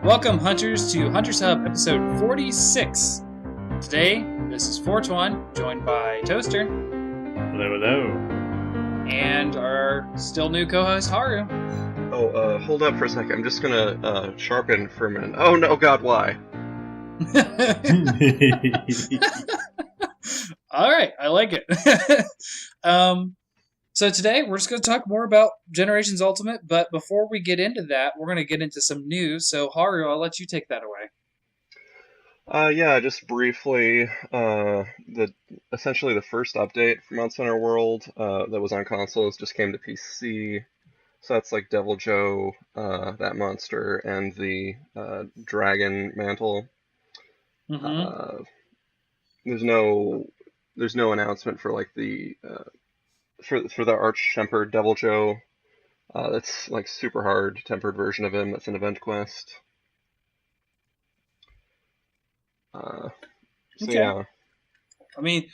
Welcome, Hunters, to Hunters Hub episode 46. Today, this is Fortuan, joined by Toaster. Hello, hello. And our still new co-host, Haru. Oh, hold up for a second. I'm just gonna, sharpen for a minute. Oh, no, God, why? All right, I like it. So today, we're just going to talk more about Generations Ultimate, but before we get into that, we're going to get into some news. So, Haru, I'll let you take that away. Yeah, just briefly, essentially the first update for Monster Hunter World, that was on consoles just came to PC. So that's like Devil Joe, that monster, and the, Dragon Mantle. Mm-hmm. There's no announcement for like the, for the Arch-Tempered Devil Joe. That's like super hard tempered version of him. That's an event quest. So Okay. yeah. I mean,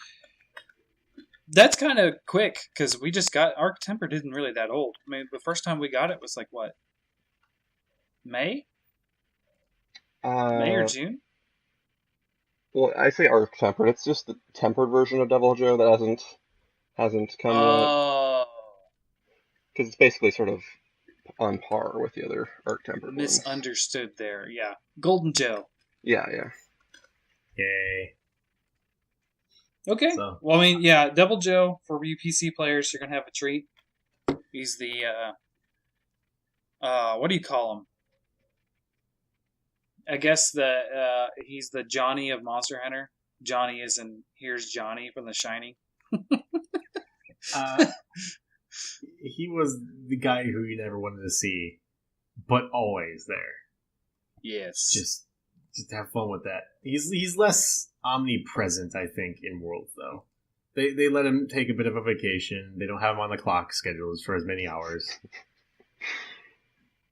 that's kind of quick, because we just got... Arc Tempered isn't really that old. I mean, the first time we got it was like, what? May? May or June? Well, I say Arc Tempered. It's just the tempered version of Devil Joe that hasn't come yet. Oh... Because it's basically sort of on par with the other Arc Tempered ones. Misunderstood there, yeah. Golden Joe. Yeah. Yay. Okay. So. Well, I mean, yeah, Devil Joe, for you PC players, you're going to have a treat. He's the, what do you call him? I guess he's the Johnny of Monster Hunter. Johnny is in Here's Johnny from The Shining. He was the guy who you never wanted to see, but always there. Yes. Just have fun with that. He's less omnipresent, I think, in Worlds, though. They let him take a bit of a vacation. They don't have him on the clock schedules for as many hours.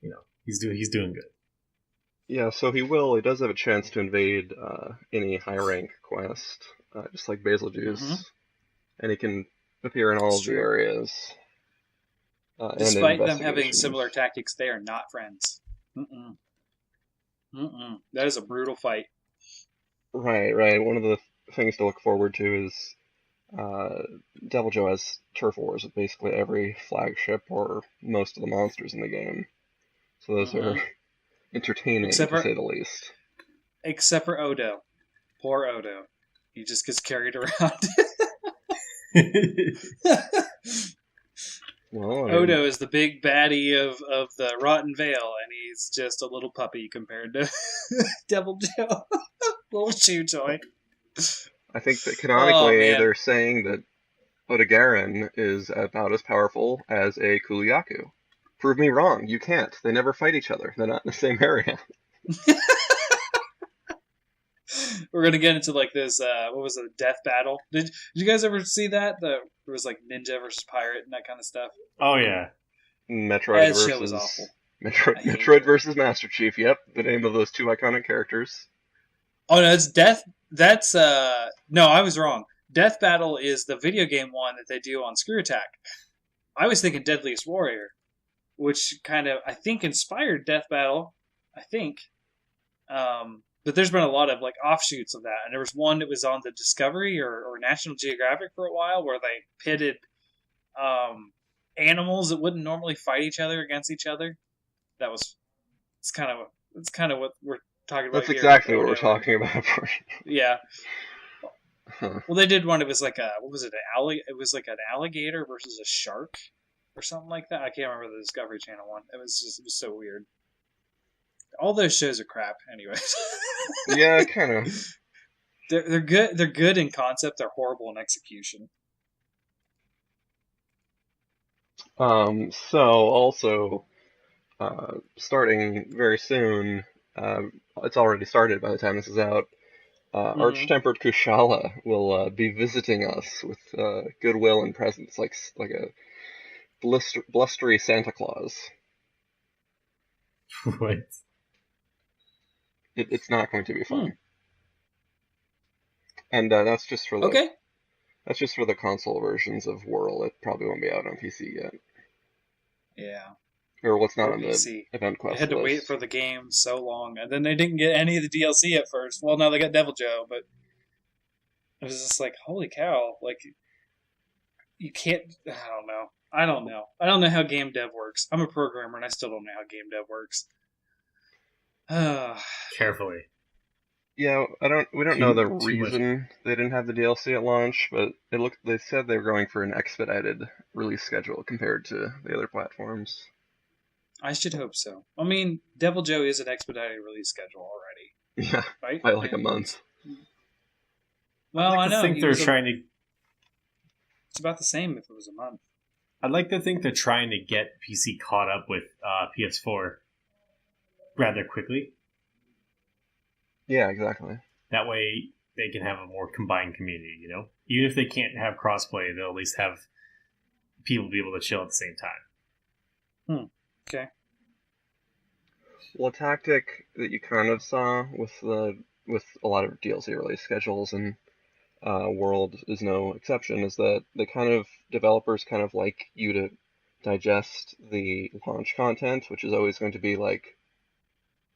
You know, he's doing good. Yeah, so he does have a chance to invade any high rank quest, just like Basiljuice. Mm-hmm. And he can appear in all of the areas. Despite them having similar tactics, they are not friends. That is a brutal fight. Right. One of the things to look forward to is Devil Joe has turf wars with basically every flagship or most of the monsters in the game. So those are entertaining, to say the least. Except for Odo. Poor Odo. He just gets carried around. Well, Odo is the big baddie of the Rotten Vale, and he's just a little puppy compared to Devil Joe. Little chew toy. I think that canonically they're saying that Odogaron is about as powerful as a Kuliaku. Prove me wrong. You can't. They never fight each other. They're not in the same area. We're gonna get into like this. What was it? A death battle. Did you guys ever see that? There was like ninja versus pirate and that kind of stuff. Oh yeah. Metroid show was awful. Metroid versus Master Chief. Yep, the name of those two iconic characters. Oh no, it's Death. That's no, I was wrong. Death Battle is the video game one that they do on Screw Attack. I was thinking Deadliest Warrior, which kind of I think inspired Death Battle. I think. But there's been a lot of like offshoots of that, and there was one that was on the Discovery or National Geographic for a while, where they pitted animals that wouldn't normally fight each other against each other. It's kind of what we're talking about. That's exactly what we're talking about. Yeah. Well, they did one. It was like what was it? It was like an alligator versus a shark, or something like that. I can't remember the Discovery Channel one. It was so weird. All those shows are crap, anyways. Yeah, kind of. They're good. They're good in concept. They're horrible in execution. So also, starting very soon. It's already started by the time this is out. Arch-Tempered Kushala will be visiting us with goodwill and presents, like a blustery Santa Claus. What? It's not going to be fun. And that's just for the console versions of Whirl. It probably won't be out on PC yet. Yeah. or what's not or on the PC. event They quest had to list. wait for the game so long, and then they didn't get any of the DLC at first. Well, now they got Devil Joe, but it was just like, holy cow! Like, you can't. I don't know. I don't know how game dev works. I'm a programmer, and I still don't know how game dev works. Carefully. Yeah, we don't know the Too much. reason they didn't have the DLC at launch, but they said they were going for an expedited release schedule compared to the other platforms. I should hope so. I mean, Devil Joe is an expedited release schedule already, Yeah, right? by like a month. Well, I know. think they're trying to. It's about the same if it was a month. I'd like to think they're trying to get PC caught up with PS4 rather quickly. Yeah, exactly. That way they can have a more combined community, you know? Even if they can't have crossplay, they'll at least have people be able to chill at the same time. Okay. Well, a tactic that you kind of saw with a lot of DLC release schedules and World is no exception, is that developers kind of like you to digest the launch content, which is always going to be like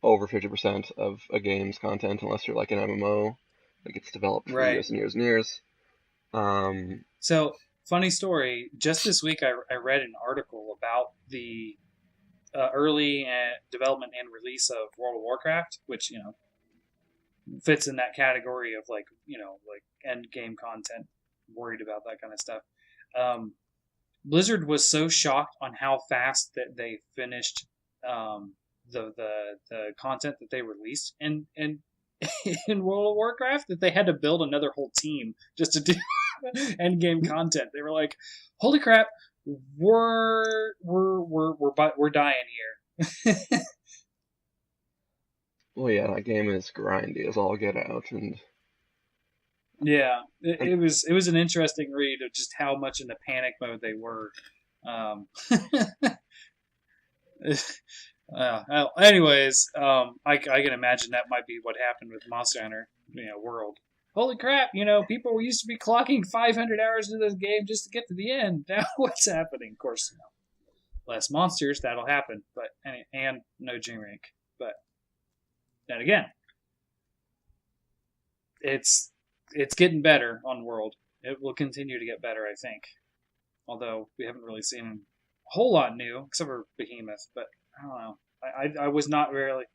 over 50% of a game's content, unless you're like an MMO that gets developed for years and years and years. So, funny story. Just this week, I read an article about the early development and release of World of Warcraft, which fits in that category of like end game content. Worried about that kind of stuff. Blizzard was so shocked on how fast that they finished the content that they released in World of Warcraft that they had to build another whole team just to do end game content. They were like, "Holy crap, we're dying here." Well, yeah, that game is grindy as all get out, and yeah, it was an interesting read of just how much in the panic mode they were. Anyways, I can imagine that might be what happened with Monster Hunter, World. Holy crap! People used to be clocking 500 hours into this game just to get to the end. Now what's happening? Of course, less monsters. That'll happen, but and no G rank. But then again, it's getting better on World. It will continue to get better, I think. Although we haven't really seen a whole lot new, except for Behemoth. But I don't know. I was not really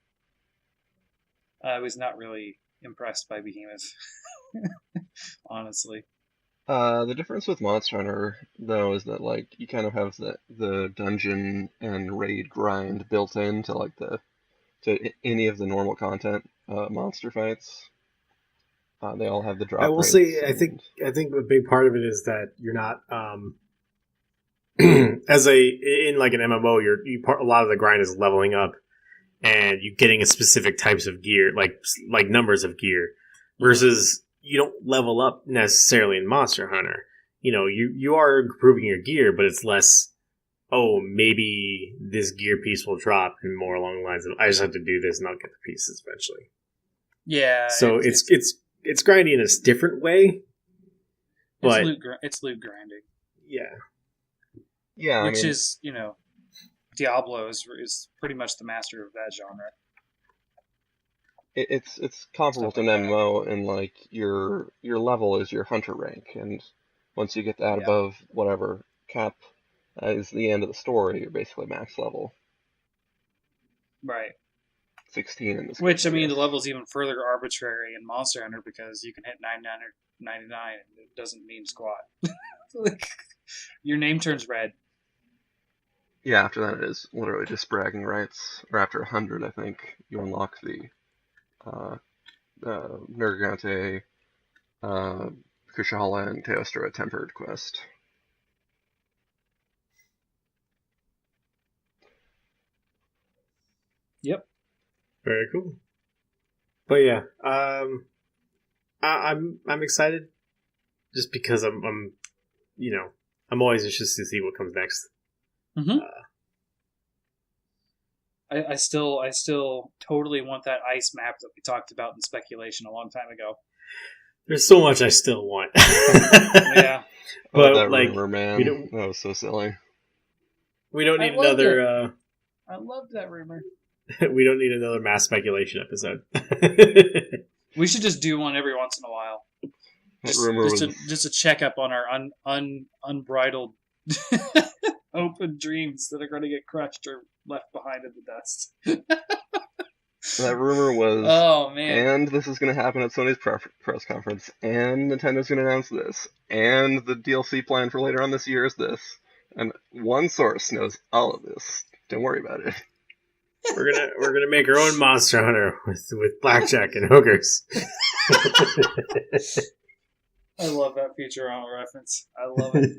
impressed by Behemoth, honestly. The difference with Monster Hunter, though, is that like you kind of have the dungeon and raid grind built into like to any of the normal content monster fights. They all have the drop. I will say, I think a big part of it is that you're not in like an MMO. A lot of the grind is leveling up, and you getting a specific types of gear, like numbers of gear, versus you don't level up necessarily in Monster Hunter. You are improving your gear, but it's less. Oh, maybe this gear piece will drop, and more along the lines of I just have to do this and I'll get the pieces eventually. Yeah. So it's grindy in a different way, but it's loot grinding. Yeah. Yeah, which is Diablo is pretty much the master of that genre. It's comparable to an MMO in like your level is your hunter rank, and once you get that above whatever cap is the end of the story, you're basically max level. Right. 16 in this case. Which, I mean, the level's even further arbitrary in Monster Hunter because you can hit 99 or 99 and it doesn't mean squat. Your name turns red. Yeah, after that it is literally just bragging rights. Or after 100, I think, you unlock the Nergigante, Kushala, and Teostra Tempered quest. Yep. Very cool. But yeah, I'm excited just because I'm always interested to see what comes next. Mm-hmm. I still totally want that ice map that we talked about in speculation a long time ago. There's so much I still want. Yeah, but that rumor, man, that was so silly. We don't need another I love that rumor. We don't need another mass speculation episode. We should just do one every once in a while. That rumor was Just a checkup on our unbridled open dreams that are going to get crushed or left behind in the dust. that rumor was. Oh man! And this is going to happen at Sony's press conference, and Nintendo's going to announce this, and the DLC plan for later on this year is this, and one source knows all of this. Don't worry about it. We're gonna make our own Monster Hunter with blackjack and hookers. I love that Futurama reference. I love it.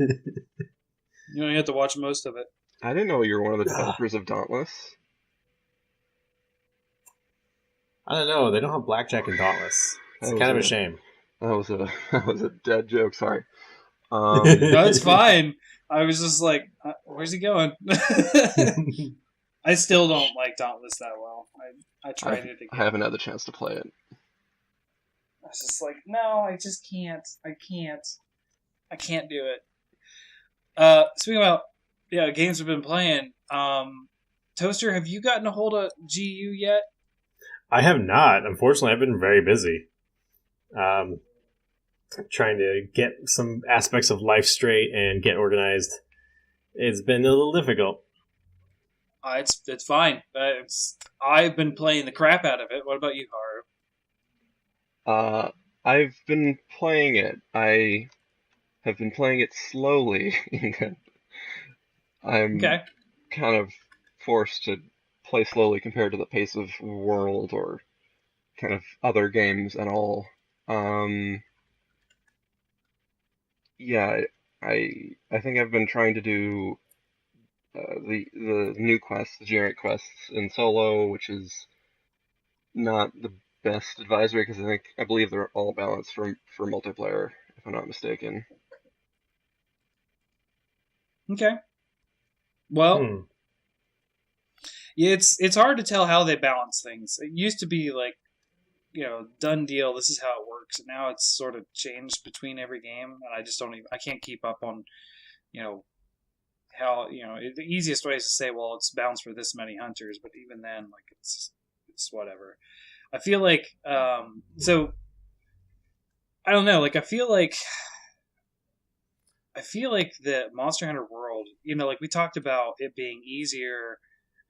You only have to watch most of it. I didn't know you were one of the developers of Dauntless. I don't know. They don't have blackjack and Dauntless. It's kind of a shame. That was a dead joke. Sorry. No, it's fine. I was just like, where's he going? I still don't like Dauntless that well. I tried it again. I haven't had the chance to play it. I was just like, no, I just can't. I can't do it. Speaking about games we've been playing, Toaster, have you gotten a hold of GU yet? I have not. Unfortunately, I've been very busy. Trying to get some aspects of life straight and get organized. It's been a little difficult. It's fine. I've been playing the crap out of it. What about you, Haru? I've been playing it. I have been playing it slowly. I'm kind of forced to play slowly compared to the pace of World or kind of other games and all. I think I've been trying to do the new quests, the generic quests in solo, which is not the best advisory because I believe they're all balanced for multiplayer, if I'm not mistaken. Okay. Well, yeah, it's hard to tell how they balance things. It used to be like, done deal. This is how it works. And now it's sort of changed between every game, and I just I can't keep up on, how the easiest way is to say, well, it's balanced for this many hunters, but even then, like it's whatever. I feel like so I don't know. Like I feel like the Monster Hunter world, like we talked about it being easier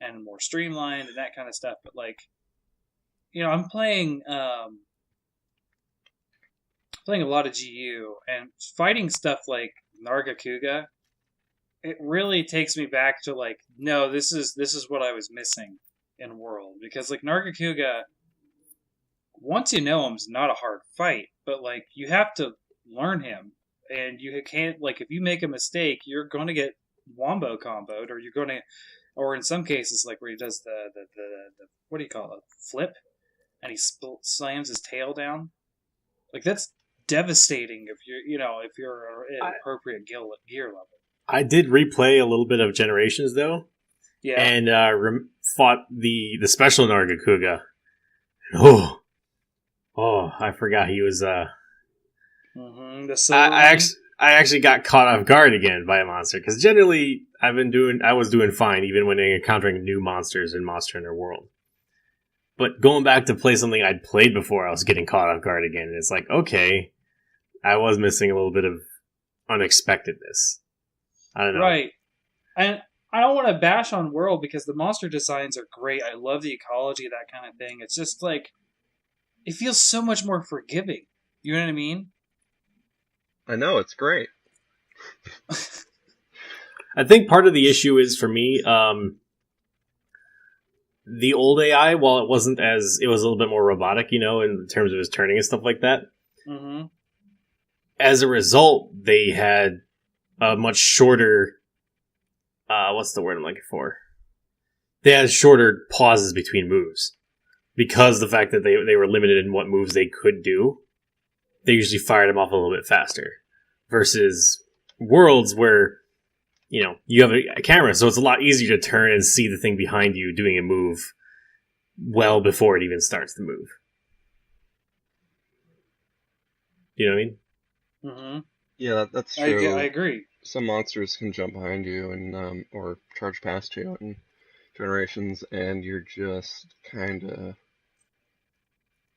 and more streamlined and that kind of stuff, but like, I'm playing a lot of GU and fighting stuff like Nargacuga. It really takes me back to like, no, this is what I was missing in World, because like Nargacuga, once you know him, is not a hard fight, but like you have to learn him, and you can't, like, if you make a mistake, you're going to get wombo comboed, or you're going to, or in some cases, like where he does the what do you call it, flip, and he slams his tail down. Like that's devastating if you're at appropriate gear level. I did replay a little bit of Generations though, and fought the special Nargacuga. Oh, I forgot he was. I actually got caught off guard again by a monster, because generally I was doing fine even when encountering new monsters in Monster Hunter World. But going back to play something I'd played before, I was getting caught off guard again. And it's like, okay, I was missing a little bit of unexpectedness. I don't know. Right. And I don't want to bash on World because the monster designs are great. I love the ecology, that kind of thing. It's just like, it feels so much more forgiving. You know what I mean? I know, it's great. I think part of the issue is, for me, the old AI, while it was a little bit more robotic, in terms of his turning and stuff like that. Mm-hmm. As a result, they had a much shorter, what's the word I'm looking for? They had shorter pauses between moves. Because the fact that they were limited in what moves they could do, they usually fired them off a little bit faster. Versus Worlds where, you have a camera, so it's a lot easier to turn and see the thing behind you doing a move well before it even starts the move. You know what I mean? Mm-hmm. Yeah, that's true. I agree. Some monsters can jump behind you and or charge past you, and Generations, and you're just kind of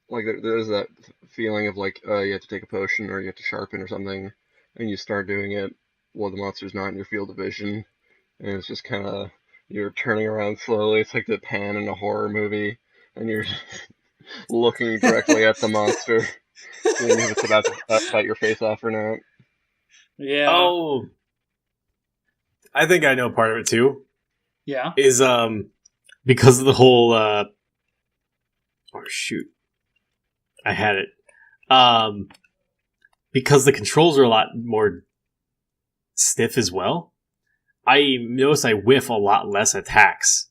like there's that feeling of like you have to take a potion or you have to sharpen or something, and you start doing it while the monster's not in your field of vision, and it's just kind of you're turning around slowly. It's like the pan in a horror movie, and you're looking directly at the monster, seeing if it's about to bite your face off or not. Yeah. Oh, I think I know part of it too. Yeah. Is because of the whole oh shoot, I had it. Because the controls are a lot more stiff as well. I notice I whiff a lot less attacks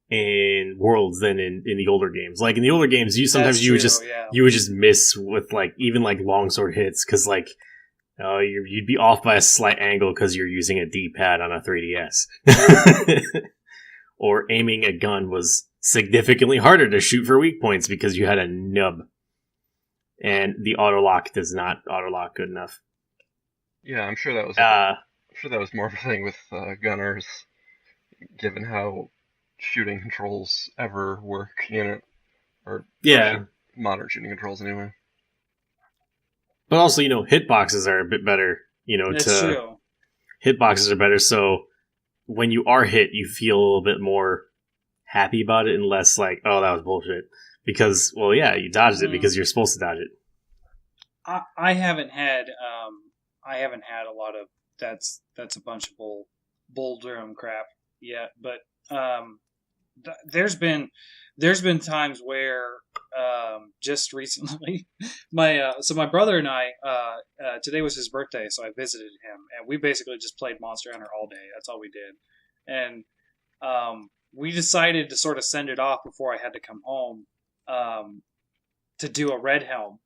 in Worlds than in the older games. Like in the older games, you would just yeah. you would just miss with like even like longsword hits because like you'd be off by a slight angle because you're using a D-pad on a 3DS. Or aiming a gun was significantly harder to shoot for weak points because you had a nub. And the auto lock does not auto lock good enough. Yeah, I'm sure that was more of a thing with gunners, given how shooting controls ever work, or yeah, modern shooting controls anyway. but also hitboxes are a bit better. That's true. Hitboxes are better, so when you are hit, you feel a little bit more happy about it and less like, oh, that was bullshit. Because, well, yeah, you dodged it because you're supposed to dodge it. I haven't had a lot of that's a bunch of bull drum crap yet, but there's been times where just recently my brother and I today was his birthday, so I visited him and we basically just played Monster Hunter all day. That's all we did, and we decided to sort of send it off before I had to come home to do a red helm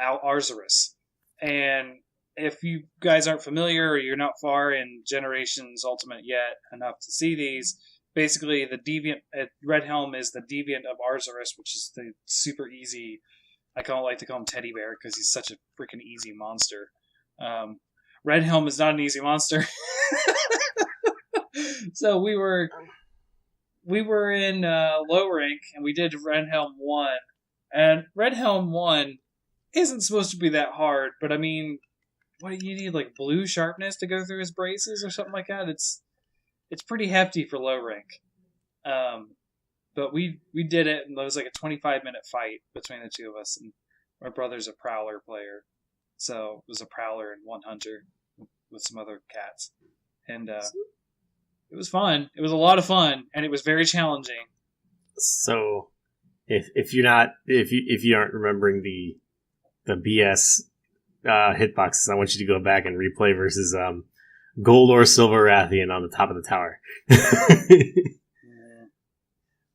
Arzuris. And if you guys aren't familiar or you're not far in Generations Ultimate yet enough to see these, basically the deviant red helm is the deviant of Arzuris, which is the super easy. I kind of like to call him Teddy Bear because he's such a freaking easy monster. Red helm is not an easy monster. So we were in low rank and we did Red Helm 1, and Red Helm 1 isn't supposed to be that hard, but I mean, what do you need, like blue sharpness to go through his braces or something like that? It's pretty hefty for low rank. But we did it, and it was like a 25-minute fight between the two of us, and my brother's a Prowler player, so it was a Prowler and one Hunter with some other cats, and it was fun. It was a lot of fun, and it was very challenging. So, if you aren't remembering the BS hitboxes, I want you to go back and replay versus gold or silver Rathian on the top of the tower.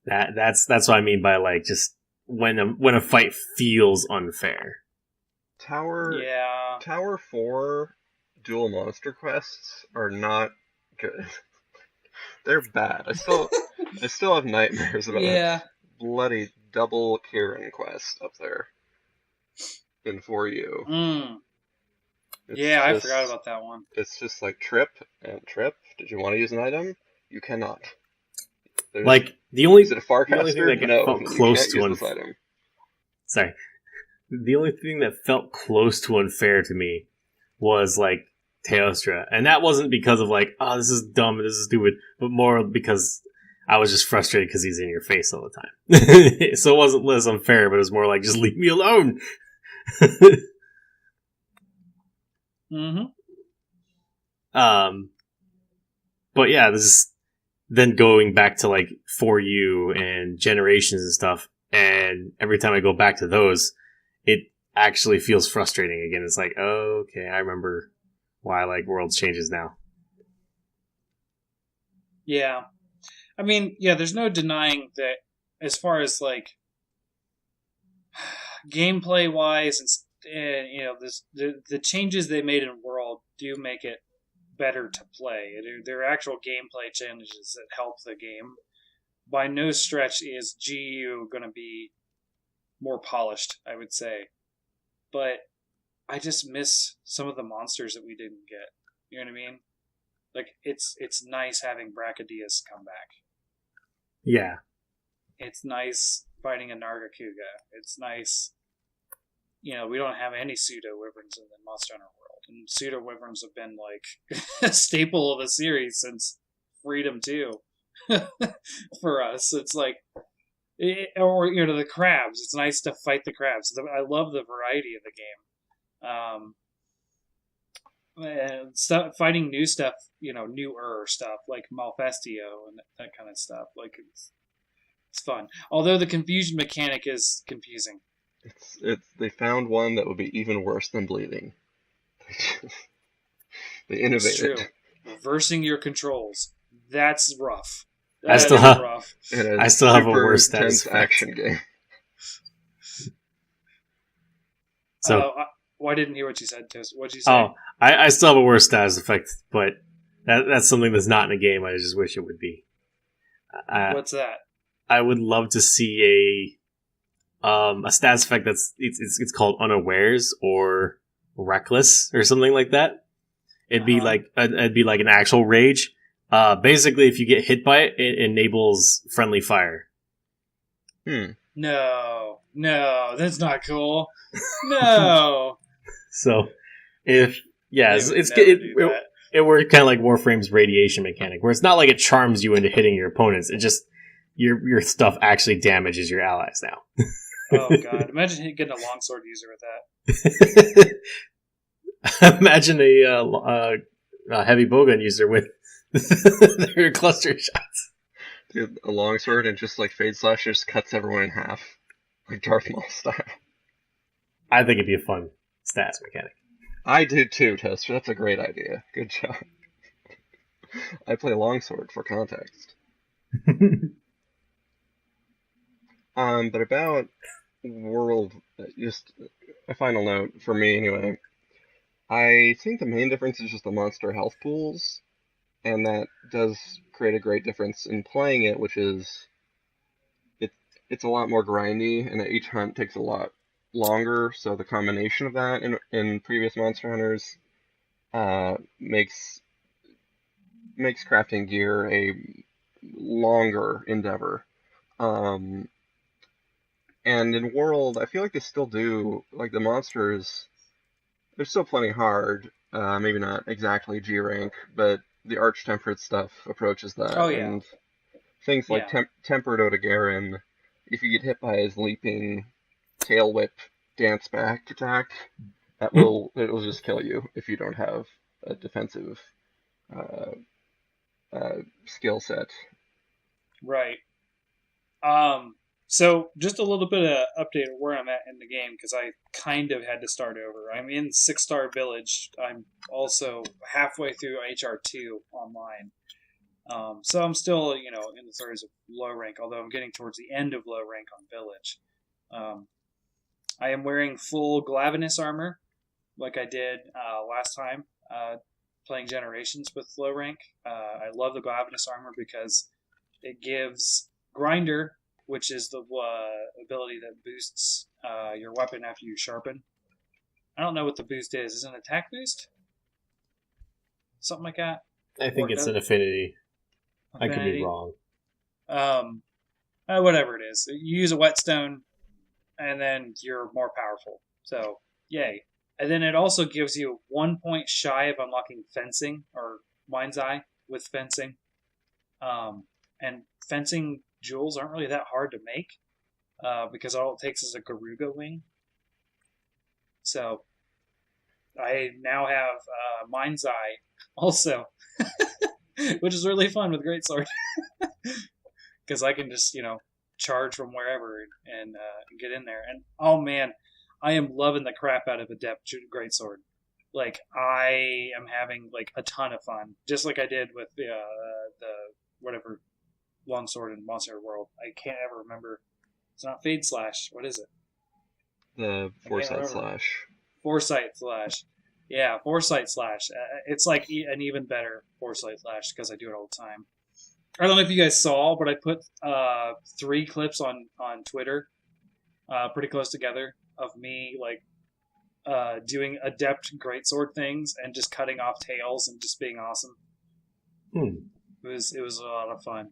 That's what I mean by like just when a fight feels unfair. Tower 4 dual monster quests are not good. They're bad. I still have nightmares about that bloody double Kieran quest up there in 4U. I forgot about that one. It's just like trip. Did you want to use an item? You cannot. Like the only is it a Farcaster? No, felt close you to can't use this item. Sorry. The only thing that felt close to unfair to me was like Teostra, and that wasn't because of like, oh, this is dumb, this is stupid, but more because I was just frustrated because he's in your face all the time. So it wasn't less unfair, but it was more like, just leave me alone. But yeah, this is then going back to like 4U and Generations and stuff, and every time I go back to those, it actually feels frustrating again. It's like, oh, okay, I remember why like Worlds changes now. Yeah. I mean, yeah, there's no denying that as far as like gameplay wise and the changes they made in World do make it better to play. There are actual gameplay changes that help the game. By no stretch is GU going to be more polished, I would say. But I just miss some of the monsters that we didn't get. You know what I mean? Like, it's nice having Brachydios come back. Yeah. It's nice fighting a Nargacuga. It's nice. We don't have any pseudo wyverns in the Monster Hunter world, and pseudo wyverns have been like a staple of the series since Freedom 2. For us, it's like, or the crabs. It's nice to fight the crabs. I love the variety of the game. And fighting new stuff, newer stuff like Malfestio and that kind of stuff. Like it's fun. Although the confusion mechanic is confusing. They found one that would be even worse than bleeding. They innovated. It's true. Reversing your controls. That's rough. I still have a worse status action game. So well, I didn't hear what you said, Toast. What'd you say? Oh, I still have a worse status effect, but that's something that's not in a game. I just wish it would be. What's that? I would love to see a status effect it's called unawares or reckless or something like that. It'd be like an actual rage. Basically, if you get hit by it, it enables friendly fire. No, that's not cool. No. So, it works kind of like Warframe's radiation mechanic, where it's not like it charms you into hitting your opponents. It just your stuff actually damages your allies now. Oh god! Imagine getting a longsword user with that. Imagine a heavy bowgun user with their cluster shots. Dude, a longsword and just like Fade Slash just cuts everyone in half, like Darth Maul style. I think it'd be a fun stats mechanic. I do too, Tester. That's a great idea. Good job. I play longsword for context. But about World, just a final note for me anyway. I think the main difference is just the monster health pools, and that does create a great difference in playing it, which is it's a lot more grindy, and each hunt takes a lot longer, so the combination of that in previous Monster Hunters makes crafting gear a longer endeavor. And in World, I feel like they still do, like the monsters, they're still plenty hard, maybe not exactly G rank, but the Arch-Temperate stuff approaches that. Oh, yeah. And things like Tempered Otogaron, if you get hit by his leaping tail whip dance back attack, it will just kill you if you don't have a defensive skill set. Right. So just a little bit of update of where I'm at in the game, because I kind of had to start over. I'm in 6-star village. I'm also halfway through HR2 online. So I'm still, in the thirds of low rank, although I'm getting towards the end of low rank on village. I am wearing full Glavenus armor, like I did last time, playing Generations with low rank. I love the Glavenus armor because it gives Grinder, which is the ability that boosts your weapon after you sharpen. I don't know what the boost is. Is it an attack boost? Something like that? I think it's an affinity. I could be wrong. Whatever it is. You use a whetstone, and then you're more powerful. So, yay. And then it also gives you 1 point shy of unlocking fencing, or Mind's Eye with fencing. And fencing jewels aren't really that hard to make, because all it takes is a Garuga wing. So, I now have Mind's Eye also, which is really fun with Greatsword. Because I can just, charge from wherever and get in there. And, oh man, I am loving the crap out of Adept Greatsword. Like, I am having, like, a ton of fun. Just like I did with the whatever longsword in Monster World. I can't ever remember. It's not Fade Slash. What is it? The Foresight Slash. Foresight Slash. Yeah, Foresight Slash. It's like an even better Foresight Slash because I do it all the time. I don't know if you guys saw, but I put 3 clips on Twitter, pretty close together, of me doing adept greatsword things and just cutting off tails and just being awesome. It was a lot of fun.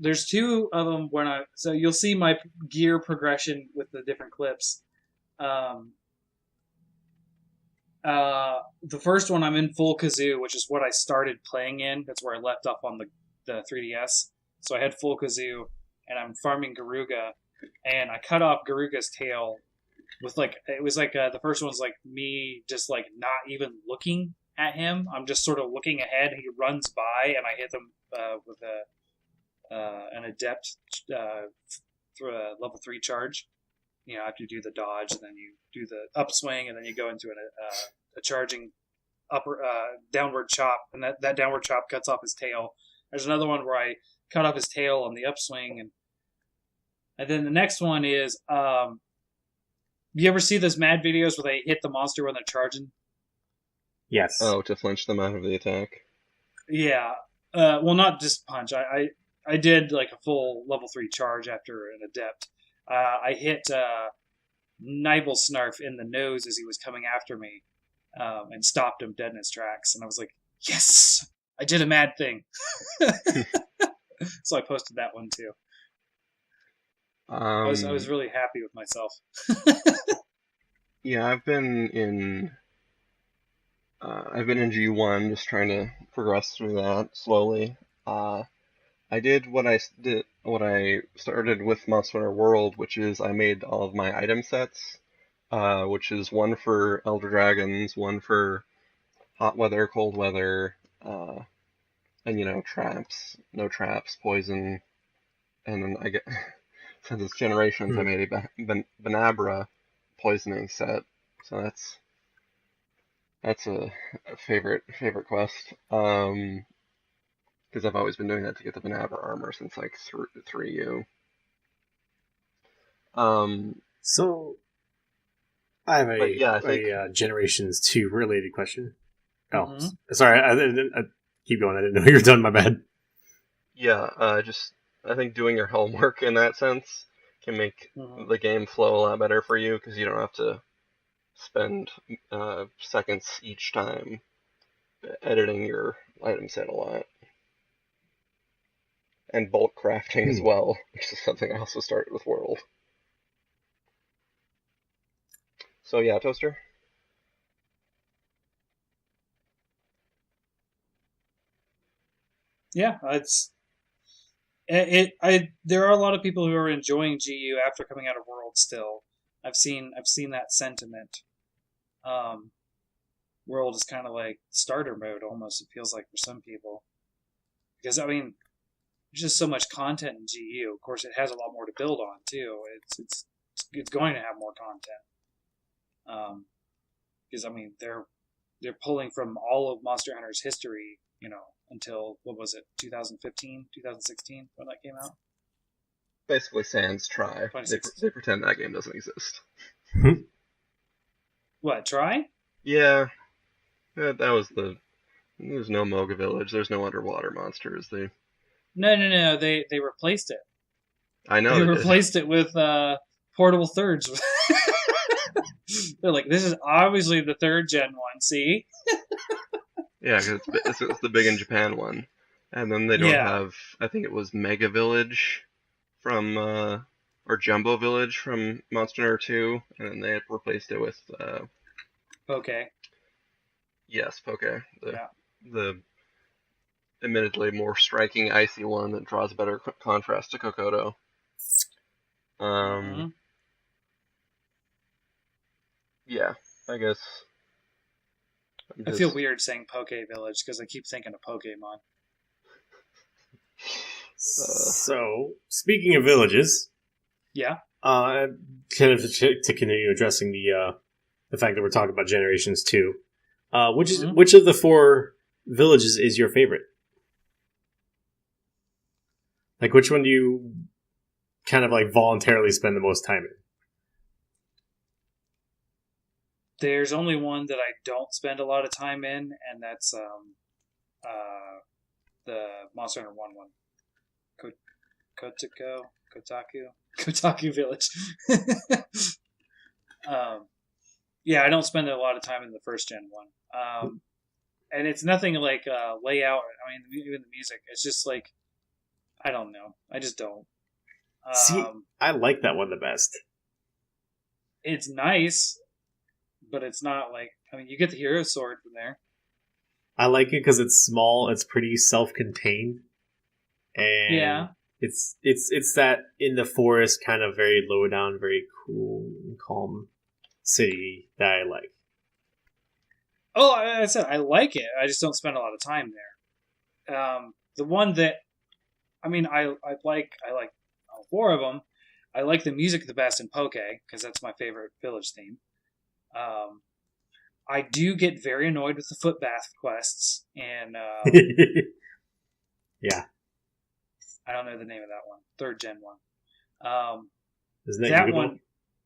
There's two of them so you'll see my gear progression with the different clips. The first one I'm in full kazoo, which is what I started playing in. That's where I left off on the 3DS. So I had full kazoo, and I'm farming Garuga, and I cut off Garuga's tail with it was the first one was me just not even looking at him. I'm just sort of looking ahead. He runs by, and I hit him with an adept through a level 3 charge. After you do the dodge, and then you do the upswing, and then you go into a charging upper downward chop, and that downward chop cuts off his tail. There's another one where I cut off his tail on the upswing, and then the next one is you ever see those mad videos where they hit the monster when they're charging? Yes. Oh, to flinch them out of the attack. Yeah. Well, not just punch. I did a full level 3 charge after an adept. I hit Nibel Snarf in the nose as he was coming after me, and stopped him dead in his tracks. And I was like, yes! I did a mad thing! So I posted that one too. I was really happy with myself. Yeah, I've been in G1, just trying to progress through that slowly. I did what I started with Monster Hunter World, which is I made all of my item sets, which is one for Elder Dragons, one for hot weather, cold weather, and traps, no traps, poison, and then I get since it's generations, I made a Banabra poisoning set, so that's a favorite quest. Because I've always been doing that to get the Banabra armor since 3U. So I have I think a Generations 2 related question. Oh, Mm-hmm. Sorry, I keep going. I didn't know you were done. My bad. Yeah, I think doing your homework in that sense can make the game flow a lot better for you, because you don't have to spend seconds each time editing your item set a lot. And bulk crafting as well, which is something I also started with World. So yeah, Toaster? Yeah, there are a lot of people who are enjoying GU after coming out of World still. I've seen that sentiment. World is kind of like starter mode almost, it feels like, for some people. Because there's just so much content in GU. Of course, it has a lot more to build on too. It's going to have more content. Because they're pulling from all of Monster Hunter's history, until what was it, 2015, 2016 when that came out. Basically, Sans try. They pretend that game doesn't exist. What, try? Yeah, that was there's no Moga Village. There's no underwater monsters. No. They replaced it. I know they replaced it with portable thirds. They're like, this is obviously the 3rd gen one. See? Yeah, because it's the big in Japan one, and then they don't have. I think it was Mega Village from or Jumbo Village from Monster Hunter 2, and then they replaced it with Poke. Yes, Poke. The admittedly more striking icy one that draws better contrast to Kokoto. Yeah, I guess. I feel weird saying Poke Village because I keep thinking of Pokemon. So, speaking of villages, yeah, kind of to continue addressing the fact that we're talking about Generations 2, which of the 4 villages is your favorite? Like, which one do you kind of voluntarily spend the most time in? There's only one that I don't spend a lot of time in, and that's the Monster Hunter 1 one. Kotaku Village. Yeah, I don't spend a lot of time in the 1st gen one. And it's nothing like layout. Even the music. It's just I don't know. I just don't. See, I like that one the best. It's nice, but it's not like. I mean, you get the hero sword from there. I like it because it's small. It's pretty self-contained, and Yeah. it's that in the forest kind of very low down, very cool and calm city that I like. Oh, I said I like it. I just don't spend a lot of time there. The one that, I mean, I like all four of them. I like the music the best in Poke because that's my favorite village theme. Um, I do get very annoyed with the foot bath quests, and Yeah, I don't know the name of that one, third gen one. Um, isn't that that Yugo? one,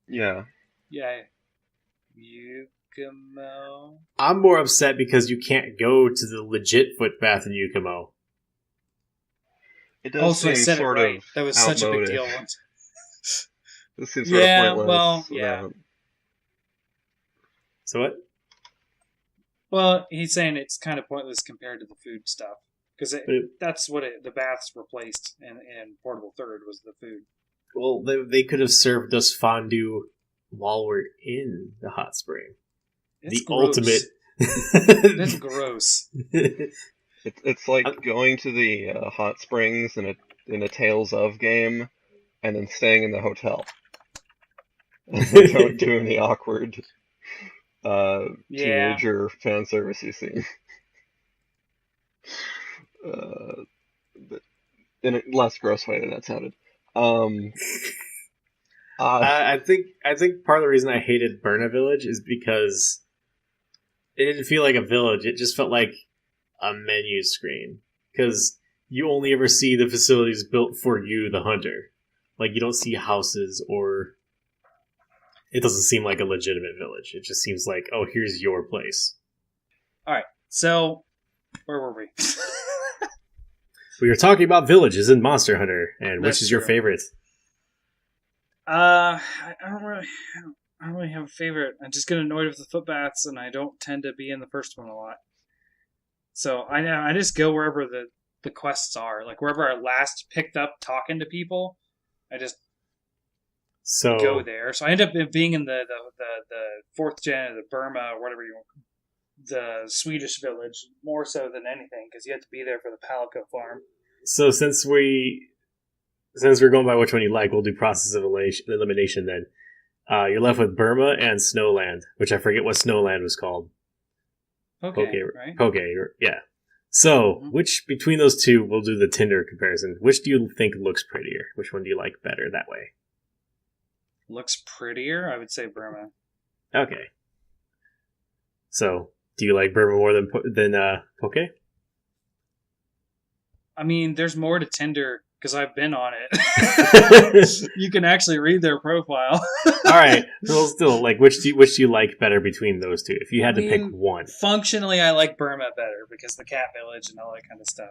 Yeah. yeah, Yukimo. I'm more upset because you can't go to the legit foot bath in Yukimo. It does Also, I seem said it sort right. of That was such a big outmoded. deal. This seems sort of Yeah, pointless. well, yeah. So what? Well, he's saying it's kind of pointless compared to the food stuff because But that's what the baths replaced in Portable Third was the food. well, they could have served us fondue while we're in the hot spring. It's The gross. ultimate. That's gross. It's like going to the hot springs in a Tales of game, and then staying in the hotel, and then doing the awkward Yeah. teenager fan service you see. But in a less gross way than that sounded. I think part of the reason I hated Burna Village is because it didn't feel like a village. It just felt like a menu screen because you only ever see the facilities built for you, the hunter. Like you don't see houses or. It doesn't seem like a legitimate village. It just seems like, oh, here's your place. All right. So, where were we? We were talking about villages in Monster Hunter, and That's which is your true. favorite? I don't really have a favorite. I just get annoyed with the foot baths, and I don't tend to be in the first one a lot. So I just go wherever the quests are, like wherever I last picked up talking to people. I just So go there. So I end up being in the fourth gen of the Burma or whatever you want, the Swedish village more so than anything because you have to be there for the Palico farm. So since we're going by which one you like, we'll do process of elimination then. You're left with Burma and Snowland, which I forget what Snowland was called. Okay, right? Poke, yeah. So, which between those two, we'll do the Tinder comparison. Which do you think looks prettier? Which one do you like better that way? Looks prettier? I would say Burma. Okay. So, do you like Burma more than Poke? I mean, there's more to Tinder because I've been on it. You can actually read their profile. All right. Well, still, like, which do you like better between those two? If you had to pick one, functionally, I like Burma better because the cat village and all that kind of stuff.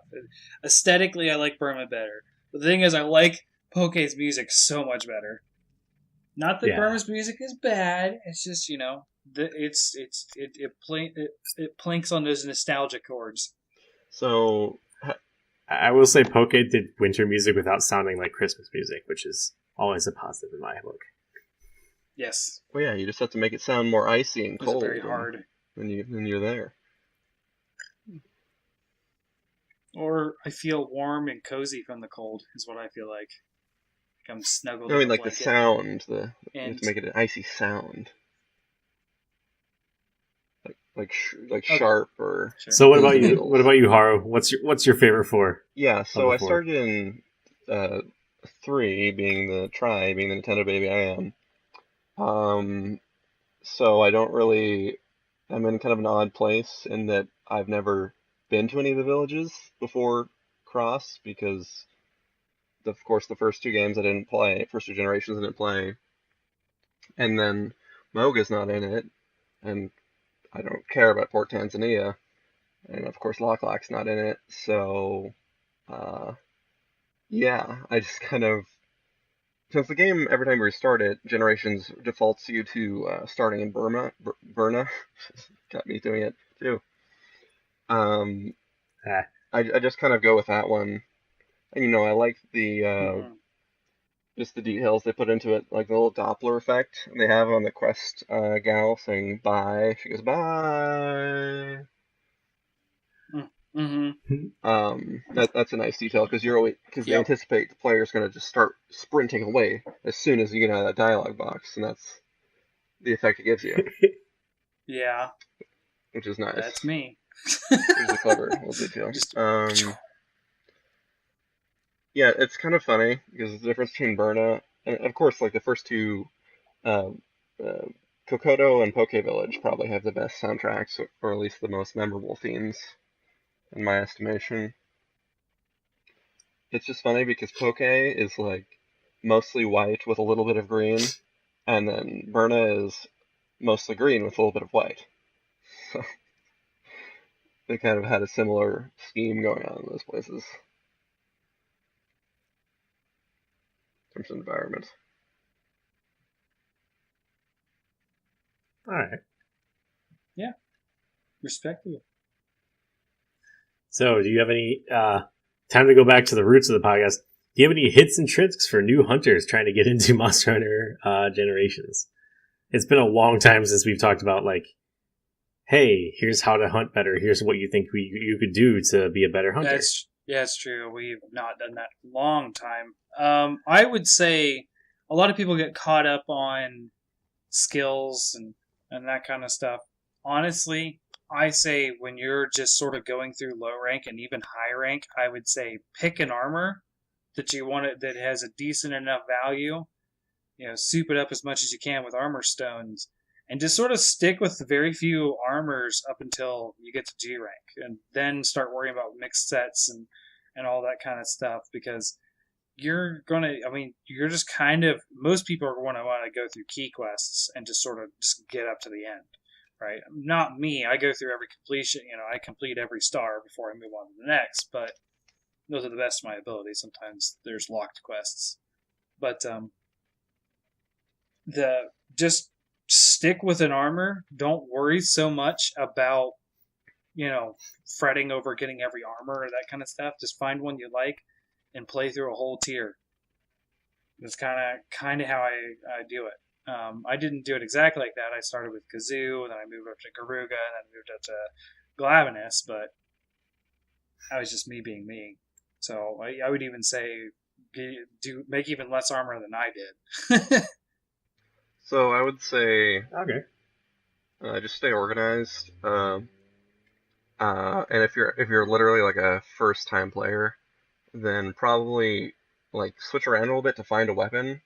Aesthetically, I like Burma better. But the thing is, I like Poke's music so much better. Not that Burma's music is bad. It's just it planks on those nostalgia chords. So I will say Poke did winter music without sounding like Christmas music, which is always a positive in my book. Yes. Well, yeah, you just have to make it sound more icy and cold. It's very hard. When you're there. Or I feel warm and cozy from the cold is what I feel like. I'm snuggled. I mean, in a like the blanket. sound. You have to make it an icy sound. Like sharp or. Sure. So what about you? What about you, Haru? What's your favorite four? Yeah, so I started in 3, being the Nintendo baby I am. So I don't really. I'm in kind of an odd place in that I've never been to any of the villages before Cross because, of course, the first 2 games I didn't play, first 2 generations I didn't play, and then Moga's not in it, and I don't care about Port Tanzania, and of course Lock Lock's not in it, so yeah, I just kind of, since the game every time you restart it, Generations defaults you to starting in Burma, got me doing it too. I just kind of go with that one. And I like the Hmm. just the details they put into it, like the little Doppler effect they have on the quest gal saying bye. She goes bye. Mm-hmm. That's a nice detail because they Yep. anticipate the player's going to just start sprinting away as soon as you get out of that dialogue box, and that's the effect it gives you, Yeah, which is nice, that's me. which is a clever little detail. Just. Yeah, it's kind of funny because the difference between Burna and, of course, like the first two, uh, uh, Kokoto and Poke Village probably have the best soundtracks, or at least the most memorable themes, in my estimation. It's just funny because Poke is like mostly white with a little bit of green, and then Burna is mostly green with a little bit of white. So they kind of had a similar scheme going on in those places in terms of environment. All right. Yeah, respectable. So, do you have any time to go back to the roots of the podcast? Do you have any hits and tricks for new hunters trying to get into Monster Hunter Generations? It's been a long time since we've talked about like, hey, here's how to hunt better. Here's what you think you could do to be a better hunter. That's true. We've not done that in a long time. I would say a lot of people get caught up on skills and that kind of stuff. Honestly, I say when you're just sort of going through low rank and even high rank, I would say pick an armor that you want it that has a decent enough value. Soup it up as much as you can with armor stones, and just sort of stick with very few armors up until you get to G rank, and then start worrying about mixed sets and all that kind of stuff because you're just kind of, most people are going to want to go through key quests and just sort of just get up to the end, right? Not me. I go through every completion. I complete every star before I move on to the next, but those are the best of my ability. Sometimes there's locked quests, but the just stick with an armor. Don't worry so much about fretting over getting every armor or that kind of stuff. Just find one you like and play through a whole tier. That's kind of how I do it. I didn't do it exactly like that. I started with Kazoo, and then I moved up to Garuga, and then moved up to Glavenus, but that was just me being me. So I would even say do make even less armor than I did. So I would say Okay. just stay organized. And if you're literally like a first time player, then probably like switch around a little bit to find a weapon,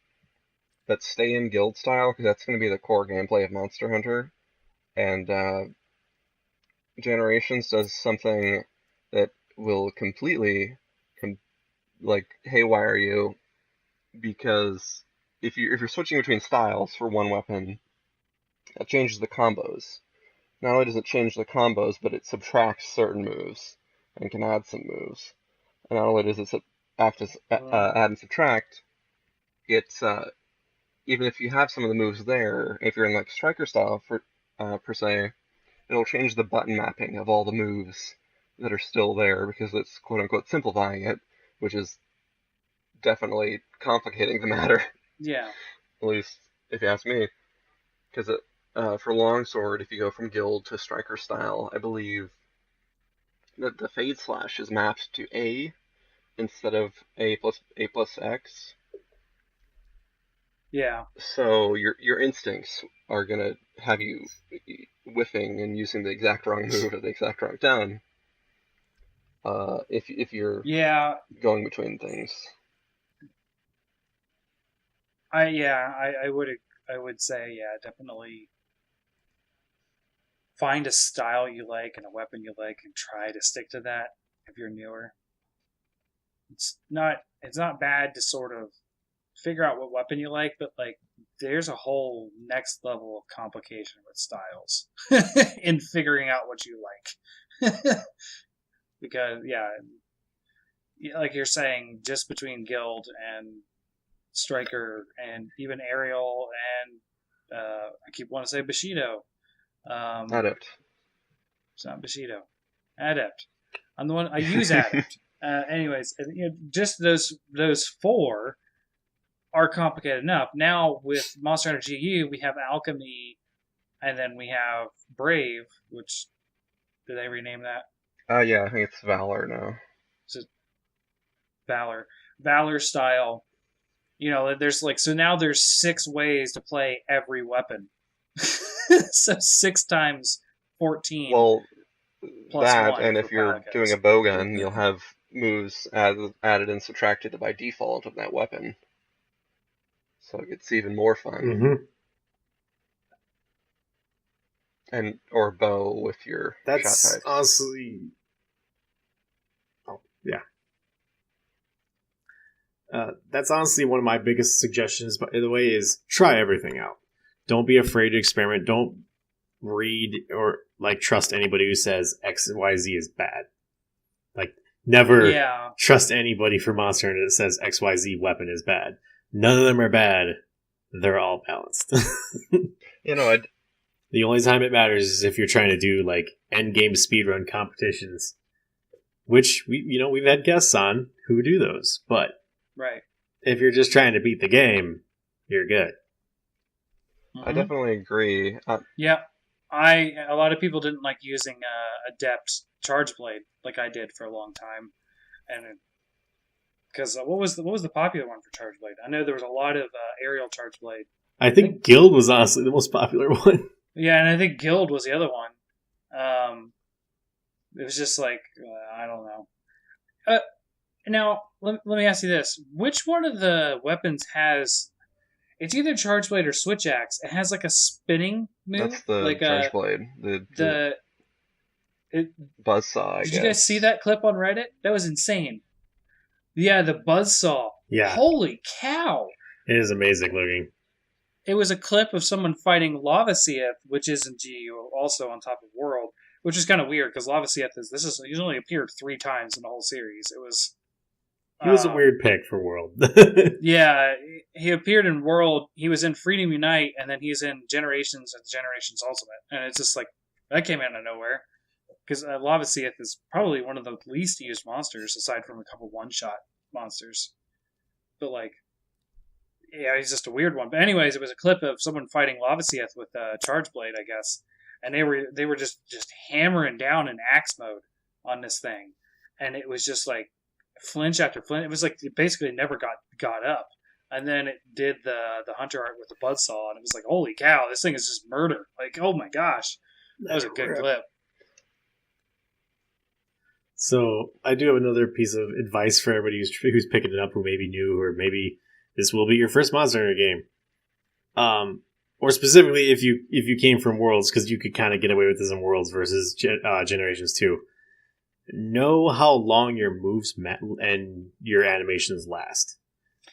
but stay in guild style because that's going to be the core gameplay of Monster Hunter. And Generations does something that will completely like haywire you because if you're switching between styles for one weapon, that changes the combos. Not only does it change the combos, but it subtracts certain moves and can add some moves. And not only does it act as add and subtract, it's even if you have some of the moves there, if you're in like striker style for per se, it'll change the button mapping of all the moves that are still there because it's quote unquote simplifying it, which is definitely complicating the matter. Yeah. At least if you ask me, because for longsword, if you go from guild to striker style, I believe that the fade slash is mapped to A instead of A plus X. Yeah. So your instincts are gonna have you whiffing and using the exact wrong move at the exact wrong time. If you're Yeah. going between things. I would say, yeah, definitely find a style you like and a weapon you like and try to stick to that if you're newer. It's not bad to sort of figure out what weapon you like, but like there's a whole next level of complication with styles in figuring out what you like. Because like you're saying, just between guild and striker and even aerial and I keep wanting to say Bushido. Adept. It's not Bushido. Adept. I'm the one I use Adept. Anyways, just those four are complicated enough. Now with Monster Hunter GU, we have Alchemy, and then we have Brave, which did they rename that? Yeah, I think it's Valor now. Is it Valor style. There's so now there's 6 ways to play every weapon. So 6 times 14 Well, plus that, one and for if you're doing a Palicos. bowgun, you'll have moves added and subtracted by default of that weapon. So it gets even more fun. Mm-hmm. Or bow with your shot That's types. honestly. Oh, yeah. That's honestly one of my biggest suggestions, by the way, is try everything out. Don't be afraid to experiment. Don't read or trust anybody who says X and Y Z is bad. Never Yeah. trust anybody for Monster Hunter that says XYZ weapon is bad. None of them are bad. They're all balanced. The only time it matters is if you're trying to do end game speedrun competitions, which we've had guests on who do those. But right, if you're just trying to beat the game, you're good. Mm-hmm. I definitely agree. Yeah, a lot of people didn't like using Adept Charge Blade like I did for a long time, and because what was the popular one for Charge Blade? I know there was a lot of aerial Charge Blade. I think Guild was honestly the most popular one. Yeah, and I think Guild was the other one. It was just I don't know. Now let me ask you this: which one of the weapons has? It's either Charge Blade or Switch Axe. It has a spinning move. That's the Charge Blade. The buzzsaw. Did you guys see that clip on Reddit? That was insane. Yeah, the buzzsaw. Yeah. Holy cow! It is amazing looking. It was a clip of someone fighting Lavaciath, which is in GU, also on top of World, which is kind of weird because Lavaciath he's only appeared 3 times in the whole series. He was a weird pick for World. Yeah, he appeared in World. He was in Freedom Unite, and then he's in Generations and Generations Ultimate, and it's just that came out of nowhere. Because Lavaciath is probably one of the least used monsters, aside from a couple one-shot monsters. But yeah, he's just a weird one. But anyways, it was a clip of someone fighting Lavaciath with a Charge Blade, I guess, and they were just hammering down in axe mode on this thing, and it was just flinch after flinch. It was it basically never got up, and then it did the hunter art with the buzzsaw, and it was holy cow, this thing is just murder! Oh my gosh, that was a good clip. So I do have another piece of advice for everybody who's picking it up, who maybe new, or maybe this will be your first Monster Hunter game. Or specifically, if you came from Worlds, because you could kind of get away with this in Worlds versus Generations 2. Know how long your moves and your animations last.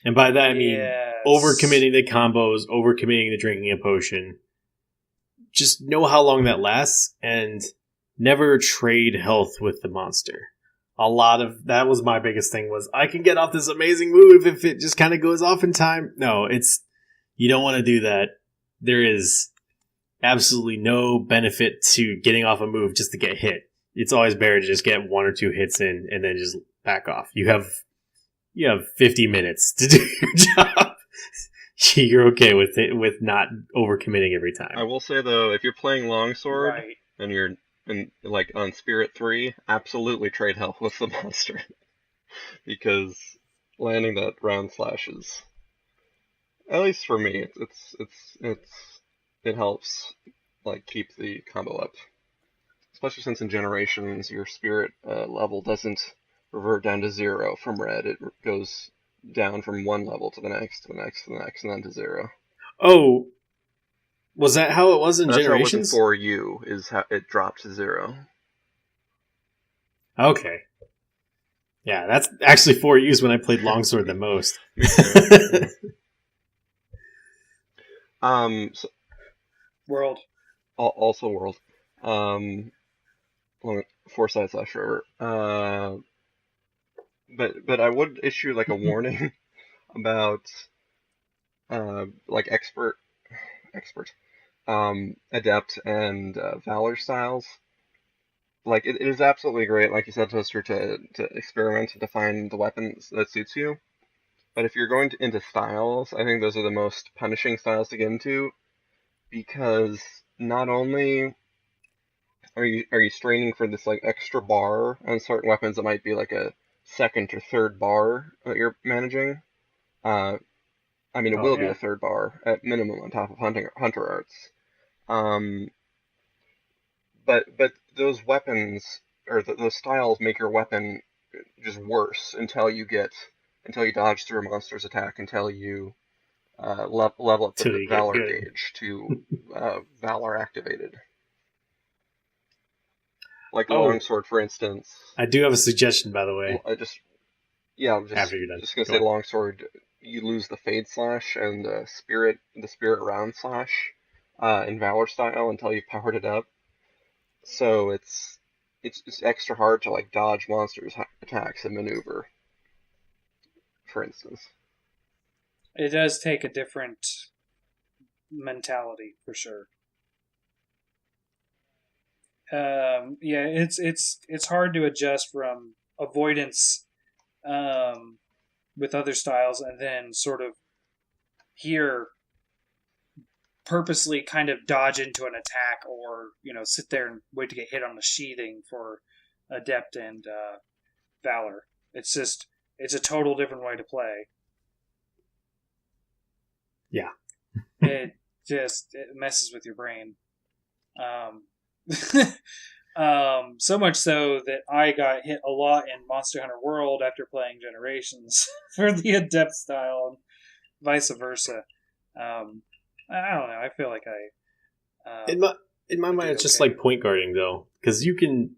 And by that I mean overcommitting the combos, overcommitting the drinking a potion. Just know how long that lasts, and never trade health with the monster. A lot of that was my biggest thing, was I can get off this amazing move if it just kind of goes off in time. No, you don't want to do that. There is absolutely no benefit to getting off a move just to get hit. It's always better to just get 1 or 2 hits in and then just back off. You have 50 minutes to do your job. You're okay with it, with not overcommitting every time. I will say though, if you're playing Longsword and you're on Spirit 3, absolutely trade health with the monster. Because landing that round slash is, at least for me, it helps keep the combo up. Especially since in Generations your spirit level doesn't revert down to 0 from red. It goes down from 1 level to the next, to the next, to the next, and then to 0. Oh, was that how it was in That's Generations? How it was in 4U, is how it dropped to 0. Okay. Yeah, that's actually 4U's when I played Longsword the most. So, World. Also World. Foresight / River. But I would issue a warning about expert, adept and valor styles. like it is absolutely great, like you said, Toaster, to experiment and to find the weapons that suits you. But if you're going into styles, I think those are the most punishing styles to get into because not only are you straining for this like extra bar on certain weapons that might be like a second or third bar that you're managing. Uh, I mean, it Oh will be a yeah. third bar at minimum on top of hunter arts. Um, but those weapons or those styles make your weapon just worse until you dodge through a monster's attack until you level up Till the you get valor good. gauge to valor activated. Like Oh, longsword, for instance. I do have a suggestion, by the way. I just Yeah, I'm After you're done, just gonna go say on. longsword. You lose the fade slash and the spirit round slash in valor style until you powered it up. So it's extra hard to like dodge monsters' attacks and maneuver, for instance. It does take a different mentality for sure. Yeah, it's hard to adjust from avoidance with other styles, and then sort of here purposely kind of dodge into an attack, or sit there and wait to get hit on the sheathing for adept and valor. It's a total different way to play. Yeah. It messes with your brain. Um, so much so that I got hit a lot in Monster Hunter World after playing Generations for the adept style, and vice versa. Um, I don't know. I feel like In my in my I mind, did it's just okay. like point guarding though, because you can,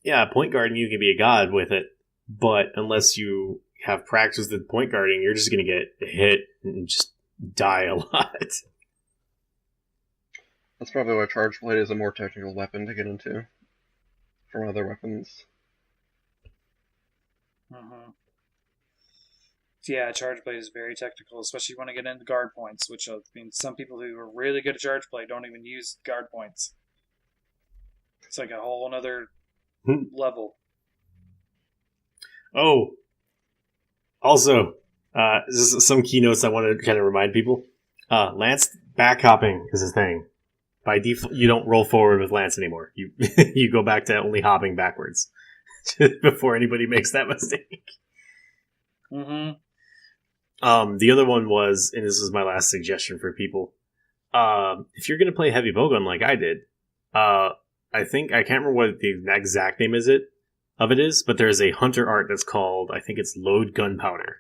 yeah, point guarding you can be a god with it, but unless you have practice with point guarding, you're just gonna get hit and just die a lot. That's probably why charge blade is a more technical weapon to get into from other weapons. Mm-hmm. Yeah, charge play is very technical, especially when I get into guard points, which means some people who are really good at charge play don't even use guard points. It's like a whole another level. Oh, also, some keynotes I want to kind of remind people. Lance back hopping is his thing. By default, you don't roll forward with Lance anymore. You you go back to only hopping backwards before anybody makes that mistake. Mm-hmm. The other one was, and this is my last suggestion for people. If you're gonna play heavy bowgun like I did, uh, I think I can't remember what the exact name of it is, but there's a hunter art that's called, I think it's load gunpowder.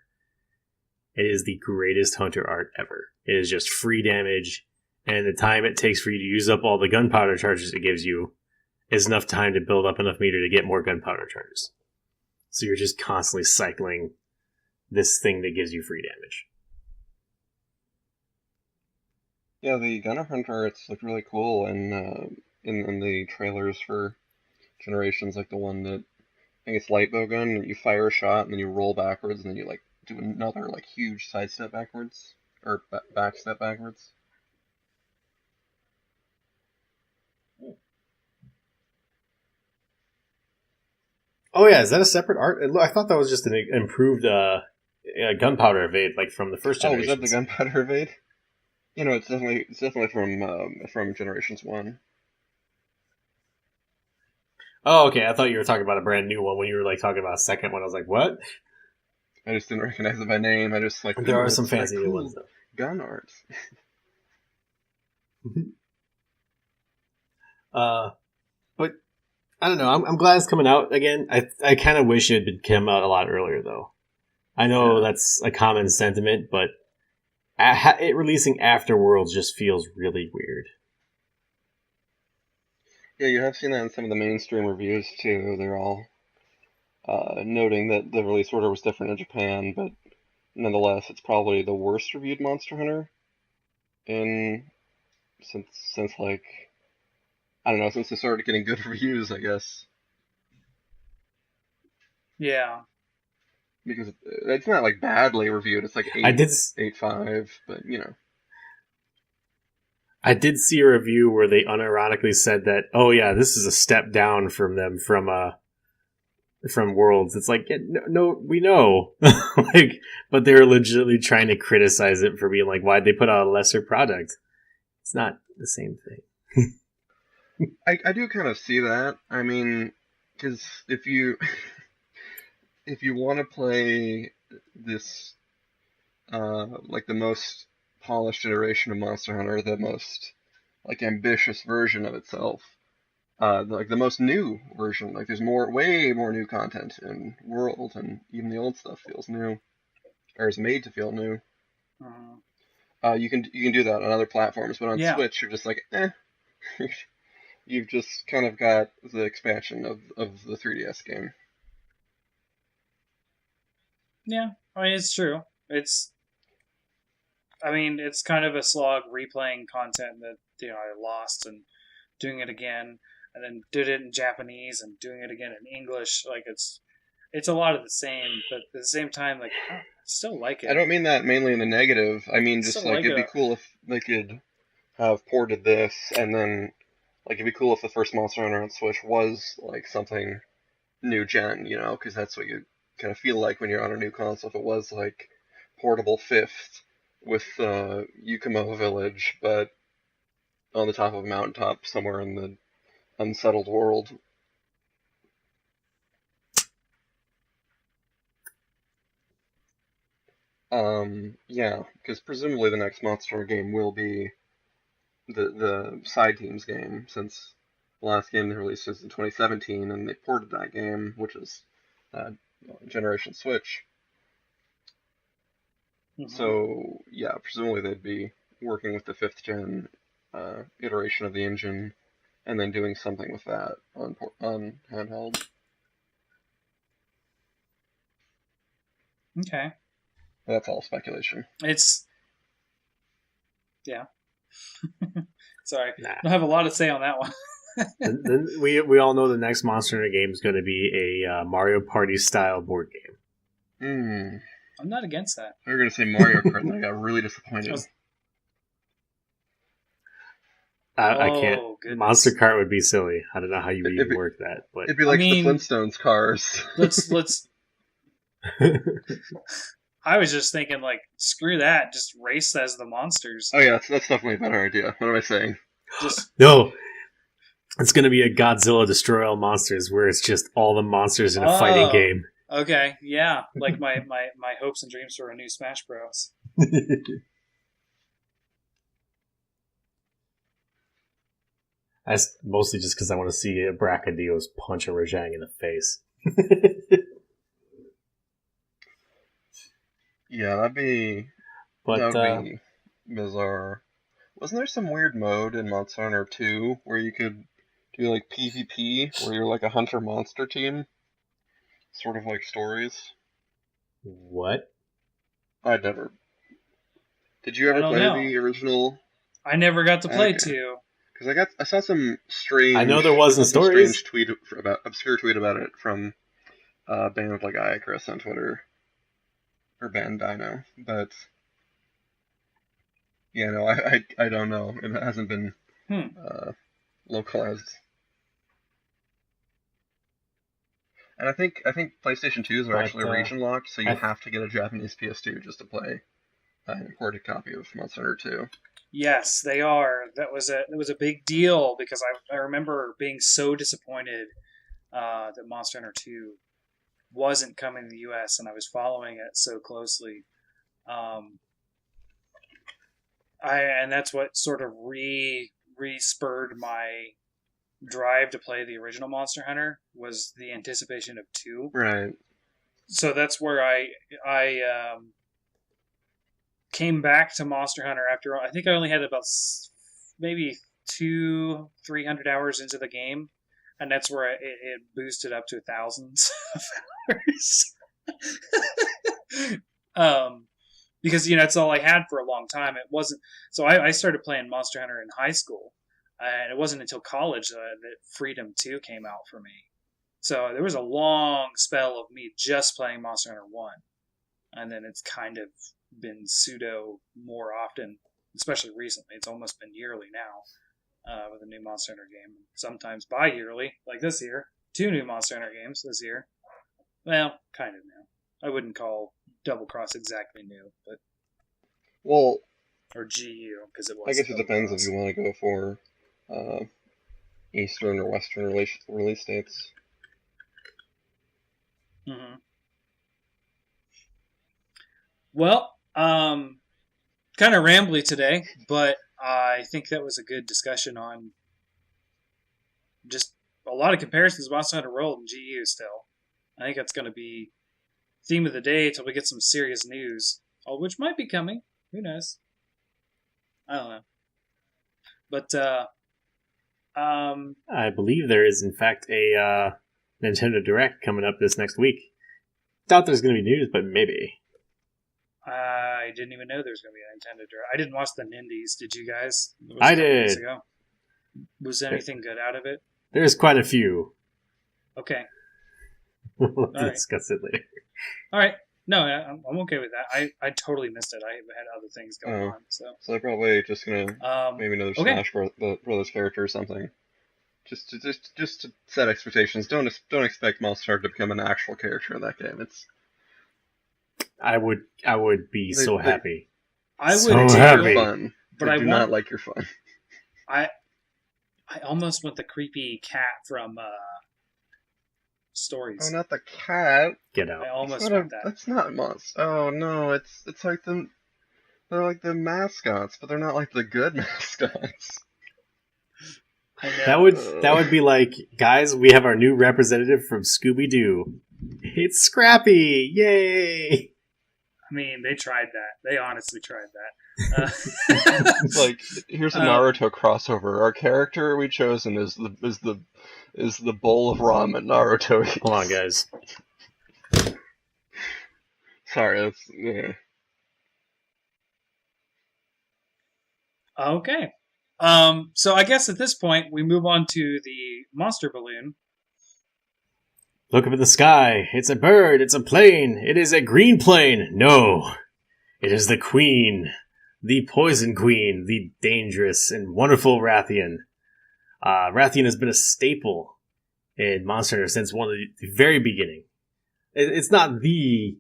It is the greatest hunter art ever. It is just free damage, and the time it takes for you to use up all the gunpowder charges it gives you is enough time to build up enough meter to get more gunpowder charges. So you're just constantly cycling this thing that gives you free damage. Yeah, the gunner hunter arts look really cool, and in the trailers for Generations, like the one that I think it's light bow gun, and you fire a shot and then you roll backwards and then you like do another like huge side step backwards or back step backwards. Oh yeah, is that a separate art? I thought that was just an improved gunpowder evade, like from the first Oh, was that the generations. gunpowder evade? You know, it's definitely from Generations One. Oh, okay. I thought you were talking about a brand new one when you were like talking about a second one. I was like, what? I just didn't recognize it by name. I just like, There ooh, are some that's that fancy new ones cool though. gun art. But I don't know. I'm glad it's coming out again. I kind of wish it had come out a lot earlier though. I know Yeah, that's a common sentiment, but it releasing after Worlds just feels really weird. yeah, you have seen that in some of the mainstream reviews too. They're all noting that the release order was different in Japan, but nonetheless, it's probably the worst reviewed Monster Hunter in since like I don't know, since they started getting good reviews, I guess. Yeah. Because it's not like badly reviewed. It's like I eight, did. 8.5, but you know. I did see a review where they unironically said that, oh yeah, this is a step down from them from Worlds. It's like, yeah, no, we know, like, but they're legitimately trying to criticize it for being like, why'd they put out a lesser product? It's not the same thing. I do kind of see that. I mean, because if you if you want to play this like the most polished iteration of Monster Hunter, the most like ambitious version of itself, like the most new version, like there's way more new content in World, and even the old stuff feels new or is made to feel new. Mhm. You can do that on other platforms, but on Yeah. Switch you're just like, eh. You've just kind of got the expansion of the 3DS game. Yeah, I mean it's true. It's kind of a slog replaying content that I lost and doing it again, and then did it in Japanese and doing it again in English. Like it's a lot of the same, but at the same time, like I still like I it. don't mean that mainly in the negative. I mean just Still like like it'd be it. cool if they could have ported this, and then like it'd be cool if the first Monster Hunter on Switch was like something new gen, because that's what you kind of feel like when you're on a new console. If it was like portable fifth with Yukumo Village, but on the top of a mountaintop somewhere in the unsettled world. Yeah, because presumably the next Monster Hunter game will be the side teams game, since the last game they released was in 2017, and they ported that game, which is uh, Generation Switch. Hmm. So yeah, presumably they'd be working with the fifth gen iteration of the engine, and then doing something with that on handheld. Okay, That's all speculation. it's yeah. Sorry, I Nah. don't have a lot to say on that one. Then we all know the next Monster Hunter game is going to be a Mario Party style board game. Hmm. I'm not against that. I was gonna say Mario Kart, and I got really disappointed. I can't. Oh Monster goodness. Kart would be silly. I don't know how you would It'd even be, work that, but it'd be I like the mean, Flintstones cars. let's. I was just thinking, like, screw that. Just race as the monsters. Oh yeah, that's definitely a better idea. What am I saying? Just no, it's going to be a Godzilla Destroy All Monsters, where it's just all the monsters in a fighting oh, game. okay, yeah. Like my hopes and dreams for a new Smash Bros. That's mostly just because I want to see Brachydios punch a Rajang in the face. Yeah, that But would be bizarre. Wasn't there some weird mode in Monster Hunter 2 where you could do like PvP, where you're like a hunter monster team, sort of like stories? what? I'd never. Did you I ever don't play know. the original? I never got to play Okay, two. because I saw some I know there strange I saw wasn't some stories. strange tweet about obscure tweet about it from band like Icarus on Twitter, or band Dino, but yeah, no, I don't know. It hasn't been Hmm. uh, localized. And I think PlayStation 2s are But actually region locked, so you I have to get a Japanese PS2 just to play an imported copy of Monster Hunter 2. Yes, they are. That was a big deal because I remember being so disappointed that Monster Hunter 2 wasn't coming to the U.S. and I was following it so closely. Um, and that's what sort of re-spurred my drive to play the original Monster Hunter was the anticipation of two. Right. So that's where I came back to Monster Hunter after I think I only had about maybe 200-300 hours into the game, and that's where it boosted up to thousands of hours. um, because it's all I had for a long time. It wasn't so I started playing Monster Hunter in high school, and it wasn't until college that Freedom 2 came out for me. So there was a long spell of me just playing Monster Hunter 1, and then it's kind of been pseudo more often. especially recently. It's almost been yearly now with a new Monster Hunter game. Sometimes bi-yearly, like this year. 2 new Monster Hunter games this year. Well, kind of new. I wouldn't call Double Cross exactly new, but Well, or GU because it was. I guess it Double depends Cross. if you want to go for Eastern or Western release dates. Mm-hmm. Well, kind of rambly today, but I think that was a good discussion on just a lot of comparisons of Monster Hunter World and GU still. I think that's going to be theme of the day until we get some serious news, which might be coming. Who knows? I don't know. But, I believe there is, in fact, a Nintendo Direct coming up this next week. Doubt there's going to be news, but maybe. I didn't even know there was going to be a Nintendo Direct. I didn't watch the Nindies. Did you guys? I did. Was anything good out of it? There's quite a few. Okay. We'll discuss it later. All right. No, I'm okay with that. I totally missed it. I had other things going on. So they're probably just gonna maybe another Smash Brothers character or something. Just to set expectations. Don't expect Monster Hunter to become an actual character in that game. It's. I would be so happy. I would so too, happy. Fun, but I do not like your fun. I almost want the creepy cat from Stories. Oh, not the cat. Get out. I almost want that. That's not monster. Oh no, it's like they're like the mascots, but they're not like the good mascots. That would be like, guys, we have our new representative from Scooby-Doo. It's Scrappy! Yay! I mean, they tried that. They honestly tried that. It's like, here's a Naruto crossover. Our character we chosen is the bowl of ramen Naruto eats. Hold on, guys. Sorry, that's yeah. Okay. So I guess at this point we move on to the monster balloon. Look up at the sky. It's a bird. It's a plane. It is a green plane. No. It is the queen. The poison queen. The dangerous and wonderful Rathian. Rathian has been a staple in Monster Hunter since one of the very beginning. It's not the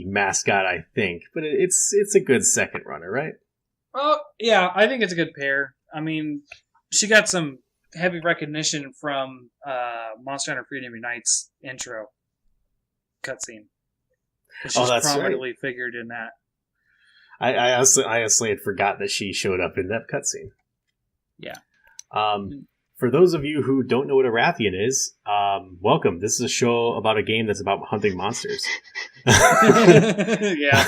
mascot, I think, but it's a good second runner, right? Oh, yeah, I think it's a good pair. I mean, she got some heavy recognition from Monster Hunter Freedom Unites intro cutscene. She's that's prominently right. figured in that. I honestly had forgot that she showed up in that cutscene. Yeah. For those of you who don't know what a Rathian is, welcome. This is a show about a game that's about hunting monsters. Yeah.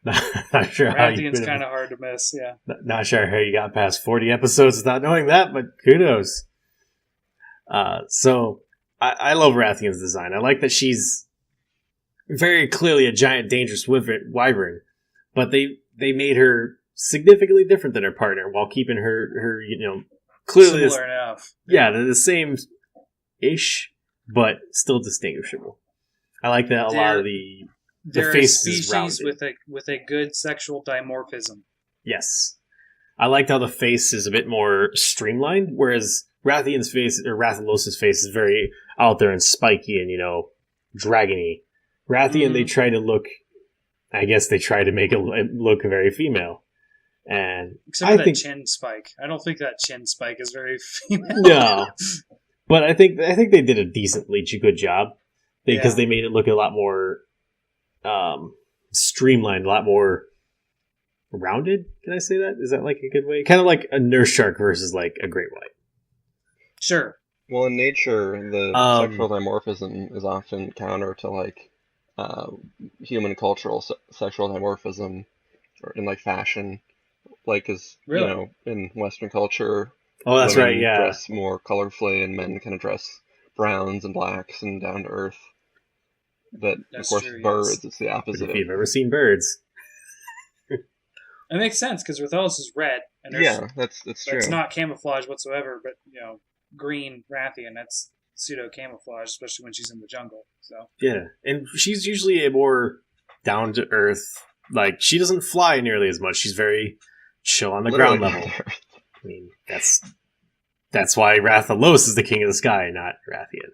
Not sure how Rathian's kind of hard to miss, yeah. Not sure how you got past 40 episodes without knowing that, but kudos. So, I love Rathian's design. I like that she's very clearly a giant, dangerous wyvern, but they made her significantly different than her partner while keeping her clearly similar enough. Yeah, they're the same-ish, but still distinguishable. I like that a lot of the face is rounded. with a good sexual dimorphism. Yes. I liked how the face is a bit more streamlined, whereas Rathian's face, or Rathalos' face, is very out there and spiky and, dragony. Rathian, they try to look, I guess they try to make it look very female. And except for that chin spike. I don't think that chin spike is very female. No. But I think they did a decently good job. Because they made it look a lot more streamlined, a lot more rounded. Can I say that? Is that like a good way? Kind of like a nurse shark versus like a great white. Sure. Well, in nature, the sexual dimorphism is often counter to like human cultural sexual dimorphism, or in like fashion, like because in Western culture, that's women right. Yeah, dress more colorfully, and men kind of dress browns and blacks and down to earth. But of course, true, birds, it's the opposite. But if you've ever seen birds, it makes sense because Rathalos is red, and that's true. It's not camouflage whatsoever, but green Rathian, that's pseudo camouflage, especially when she's in the jungle. So yeah, and she's usually a more down to earth, Like, she doesn't fly nearly as much. She's very chill on the Literally ground level. there. I mean, that's why Rathalos is the king of the sky, not Rathian.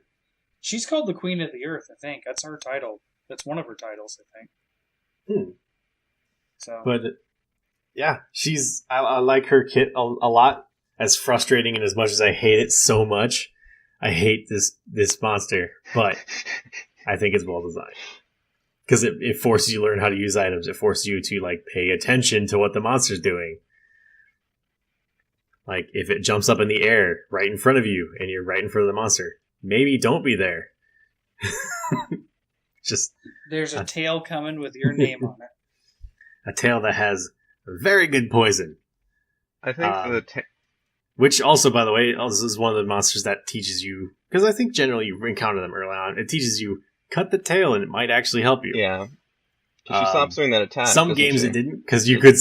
She's called the Queen of the Earth, I think. That's her title. That's one of her titles, I think. So, But yeah, I like her kit a lot. As frustrating and as much as I hate it so much, I hate this monster. But I think it's well designed because it forces you to learn how to use items. It forces you to like pay attention to what the monster's doing. Like if it jumps up in the air right in front of you and you're right in front of the monster, maybe don't be there. Just there's a tail coming with your name on it. A tail that has very good poison. I think which also, by the way, this is one of the monsters that teaches you, because I think generally you encounter them early on, it teaches you, cut the tail and it might actually help you. Yeah. She stops doing that attack. Some games it didn't, because you could...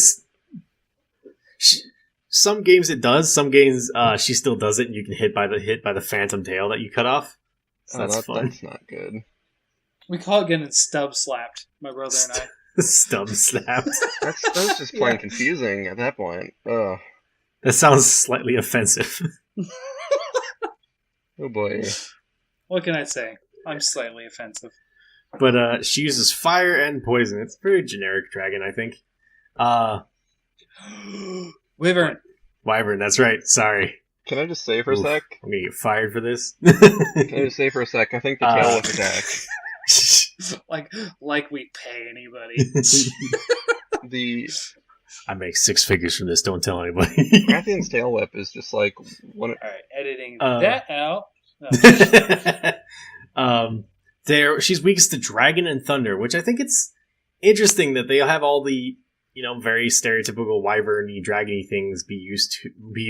Some games it does, some games she still does it and you can hit by the phantom tail that you cut off. So that's fun. That's not good. We call it getting stub slapped, my brother and I. Stub slapped. That was just plain confusing at that point. Ugh. That sounds slightly offensive. Oh boy. What can I say? I'm slightly offensive. But she uses fire and poison. It's a very generic dragon, I think. Wyvern. Wyvern, that's right. Sorry. Can I just say for a sec? I'm gonna get fired for this. Can I just say for a sec? I think the tail whip attack. like we pay anybody. I make 6 figures from this. Don't tell anybody. Rathian's tail whip is just like one. All right, editing that out. She's weakest to dragon and thunder, which I think it's interesting that they have all the very stereotypical wyvern-y, dragon-y things be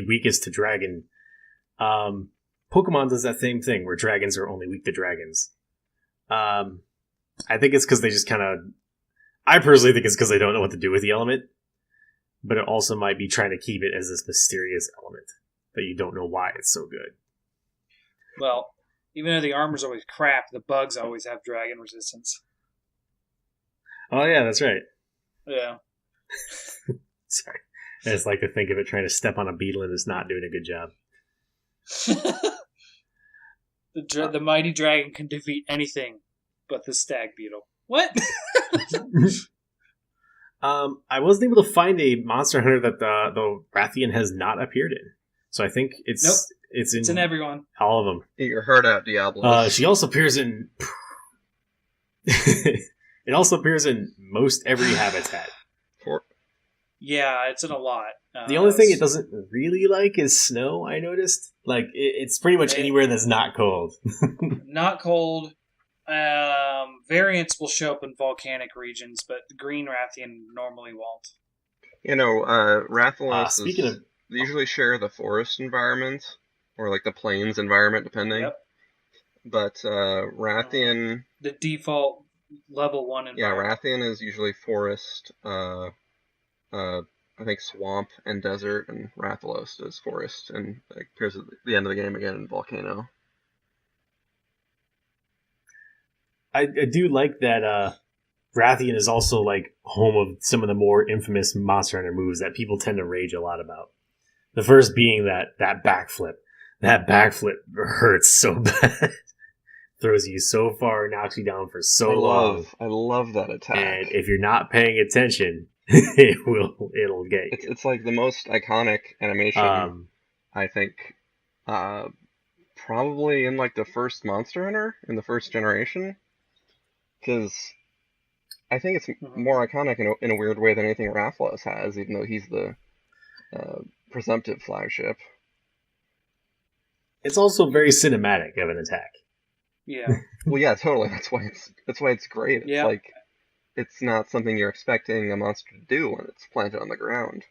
weakest to dragon. Pokemon does that same thing where dragons are only weak to dragons. I think it's because they just kind of... I personally think it's because they don't know what to do with the element. But it also might be trying to keep it as this mysterious element that you don't know why it's so good. Well, even though the armor's always crap, the bugs always have dragon resistance. Oh yeah, that's right. Yeah. Sorry. I just like to think of it trying to step on a beetle and it's not doing a good job. The mighty dragon can defeat anything but the stag beetle. What? I wasn't able to find a Monster Hunter that the Rathian has not appeared in. So I think it's in everyone. All of them. Eat your heart out, Diablo. She also appears in... It also appears in most every habitat. Yeah, it's in a lot. The only thing it doesn't really like is snow, I noticed. Like, it's pretty much anywhere that's not cold. Not cold. Variants will show up in volcanic regions, but the green Rathian normally won't. Rathalos they usually share the forest environment, or like the plains environment, depending. Yep. But Rathian... the default level 1 environment. Yeah, Rathian is usually forest, I think swamp and desert, and Rathalos is forest, and it appears at the end of the game again in Volcano. I do like that Rathian is also like home of some of the more infamous Monster Hunter moves that people tend to rage a lot about. The first being that backflip. That backflip hurts so bad. Throws you so far, knocks you down for so long. I love that attack. And if you're not paying attention, it'll get you. It's like the most iconic animation, I think, probably in like the first Monster Hunter in the first generation. Because I think it's more iconic in a weird way than anything Rathalos has, even though he's the presumptive flagship. It's also very cinematic of an attack. Yeah. Well, yeah, totally. That's why it's great. It's yeah. like it's not something you're expecting a monster to do when it's planted on the ground.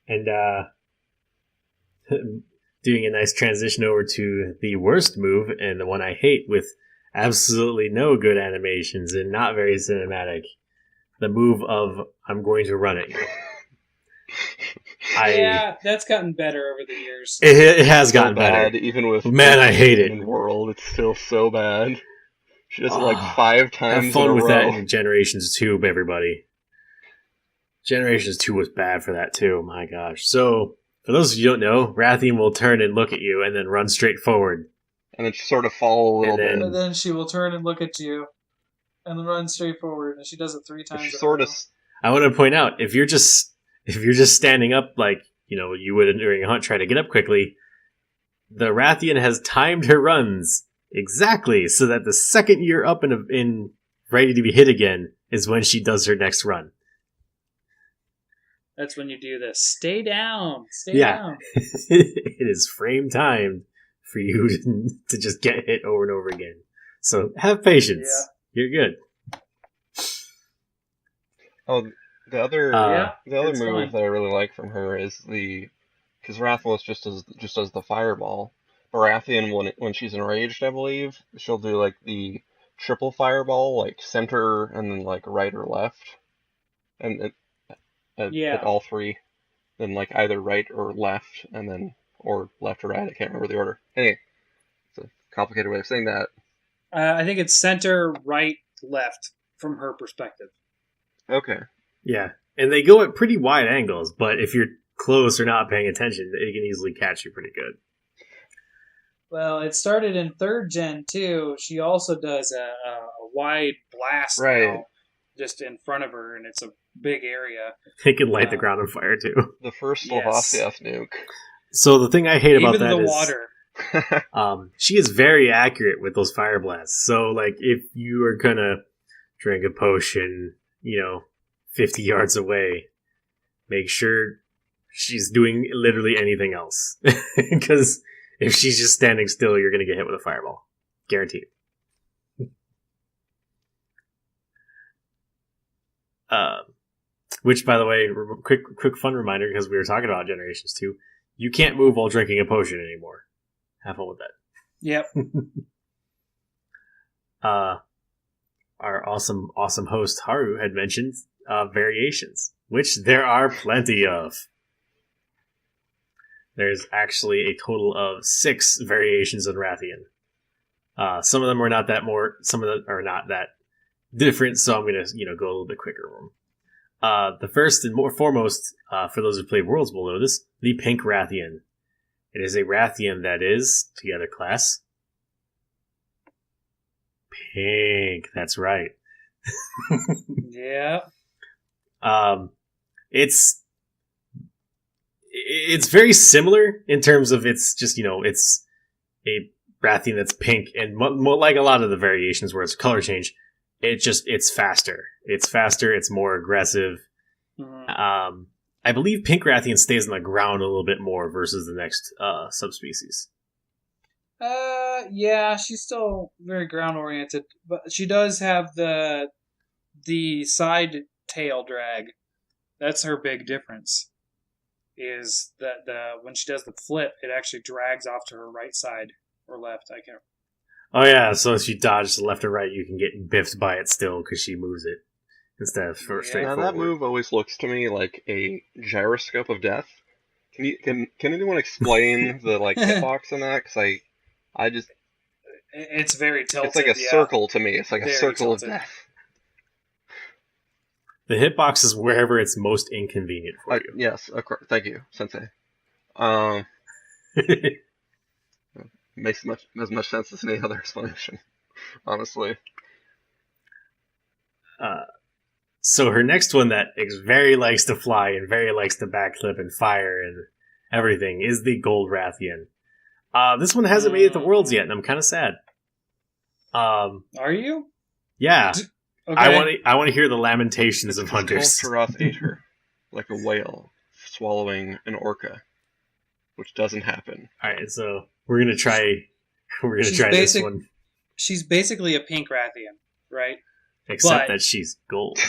And doing a nice transition over to the worst move and the one I hate with absolutely no good animations and not very cinematic. The move of I'm going to run at you. Yeah, that's gotten better over the years. It has gotten bad, better. even with I hate it. World, it's still so bad. She does it like 5 times Have fun in a with row. that in Generations 2, everybody. Generations 2 was bad for that too, my gosh. So, for those of you who don't know, Rathian will turn and look at you and then run straight forward. And then just sort of fall a little And then- bit. And then she will turn and look at you, and then run straight forward. And she does it 3 times. She in a sort row. of. I want to point out, if you're just standing up like, you would during a hunt, try to get up quickly, the Rathian has timed her runs exactly so that the second you're up in ready to be hit again is when she does her next run. That's when you do this. Stay down. Stay Yeah. down. It is frame timed for you to just get hit over and over again. So have patience. Yeah. You're good. Oh, the other it's move fine. that I really like from her is because Rathalos just does the fireball. Rathian, when she's enraged, I believe she'll do like the triple fireball, like center and then like right or left, and at all 3, then like either right or left, and then or left or right. I can't remember the order. Anyway, it's a complicated way of saying that. I think it's center, right, left from her perspective. Okay. Yeah. And they go at pretty wide angles, but if you're close or not paying attention, they can easily catch you pretty good. Well, it started in 3rd gen too. She also does a wide blast now, just in front of her, and it's a big area. They can light the ground on fire too. The first Yes. Lovasiath nuke. So the thing I hate about Even that the is water. she is very accurate with those fire blasts. So like if you are gonna drink a potion, 50 yards away, make sure she's doing literally anything else. Because if she's just standing still, you're gonna get hit with a fireball. Guaranteed. Which, by the way, quick fun reminder, because we were talking about Generations 2, you can't move while drinking a potion anymore. Have fun with that. Yep. Our awesome host Haru had mentioned variations, which there are plenty of. There's actually a total of 6 variations on Rathian. Some of them are not that some of them are not that different, so I'm gonna go a little bit quicker with them. The first and foremost, for those who played Worlds will know this, the Pink Rathian. It is a Rathian that is, together class, pink. That's right. Yeah. It's very similar in terms of it's just, it's a Rathian that's pink, and like a lot of the variations where it's color change, it's faster. It's faster, it's more aggressive. Mm-hmm. I believe Pink Rathian stays on the ground a little bit more versus the next subspecies. Yeah, she's still very ground oriented, but she does have the side tail drag. That's her big difference. Is that when she does the flip, it actually drags off to her right side or left. I can't. Oh yeah, so if you dodge to left or right, you can get biffed by it still because she moves it instead of straight Now forward. that move always looks to me like a gyroscope of death. Can anyone explain the hitbox in that? Because I just it's very tilted. It's like a circle to me. It's like very a circle tilted. of death. The hitbox is wherever it's most inconvenient for you. Yes, of course. Thank you, Sensei. Makes as much sense as any other explanation, honestly. So her next one that very likes to fly and very likes to backflip and fire and everything is the Gold Rathian. This one hasn't made it to Worlds yet, and I'm kind of sad. Are you? Yeah. Okay. I want to hear the lamentations of hunters. Taroth ate her like a whale swallowing an orca, which doesn't happen. All right, so we're gonna try. We're gonna try this one. She's basically a pink Rathian, right? Except that she's gold.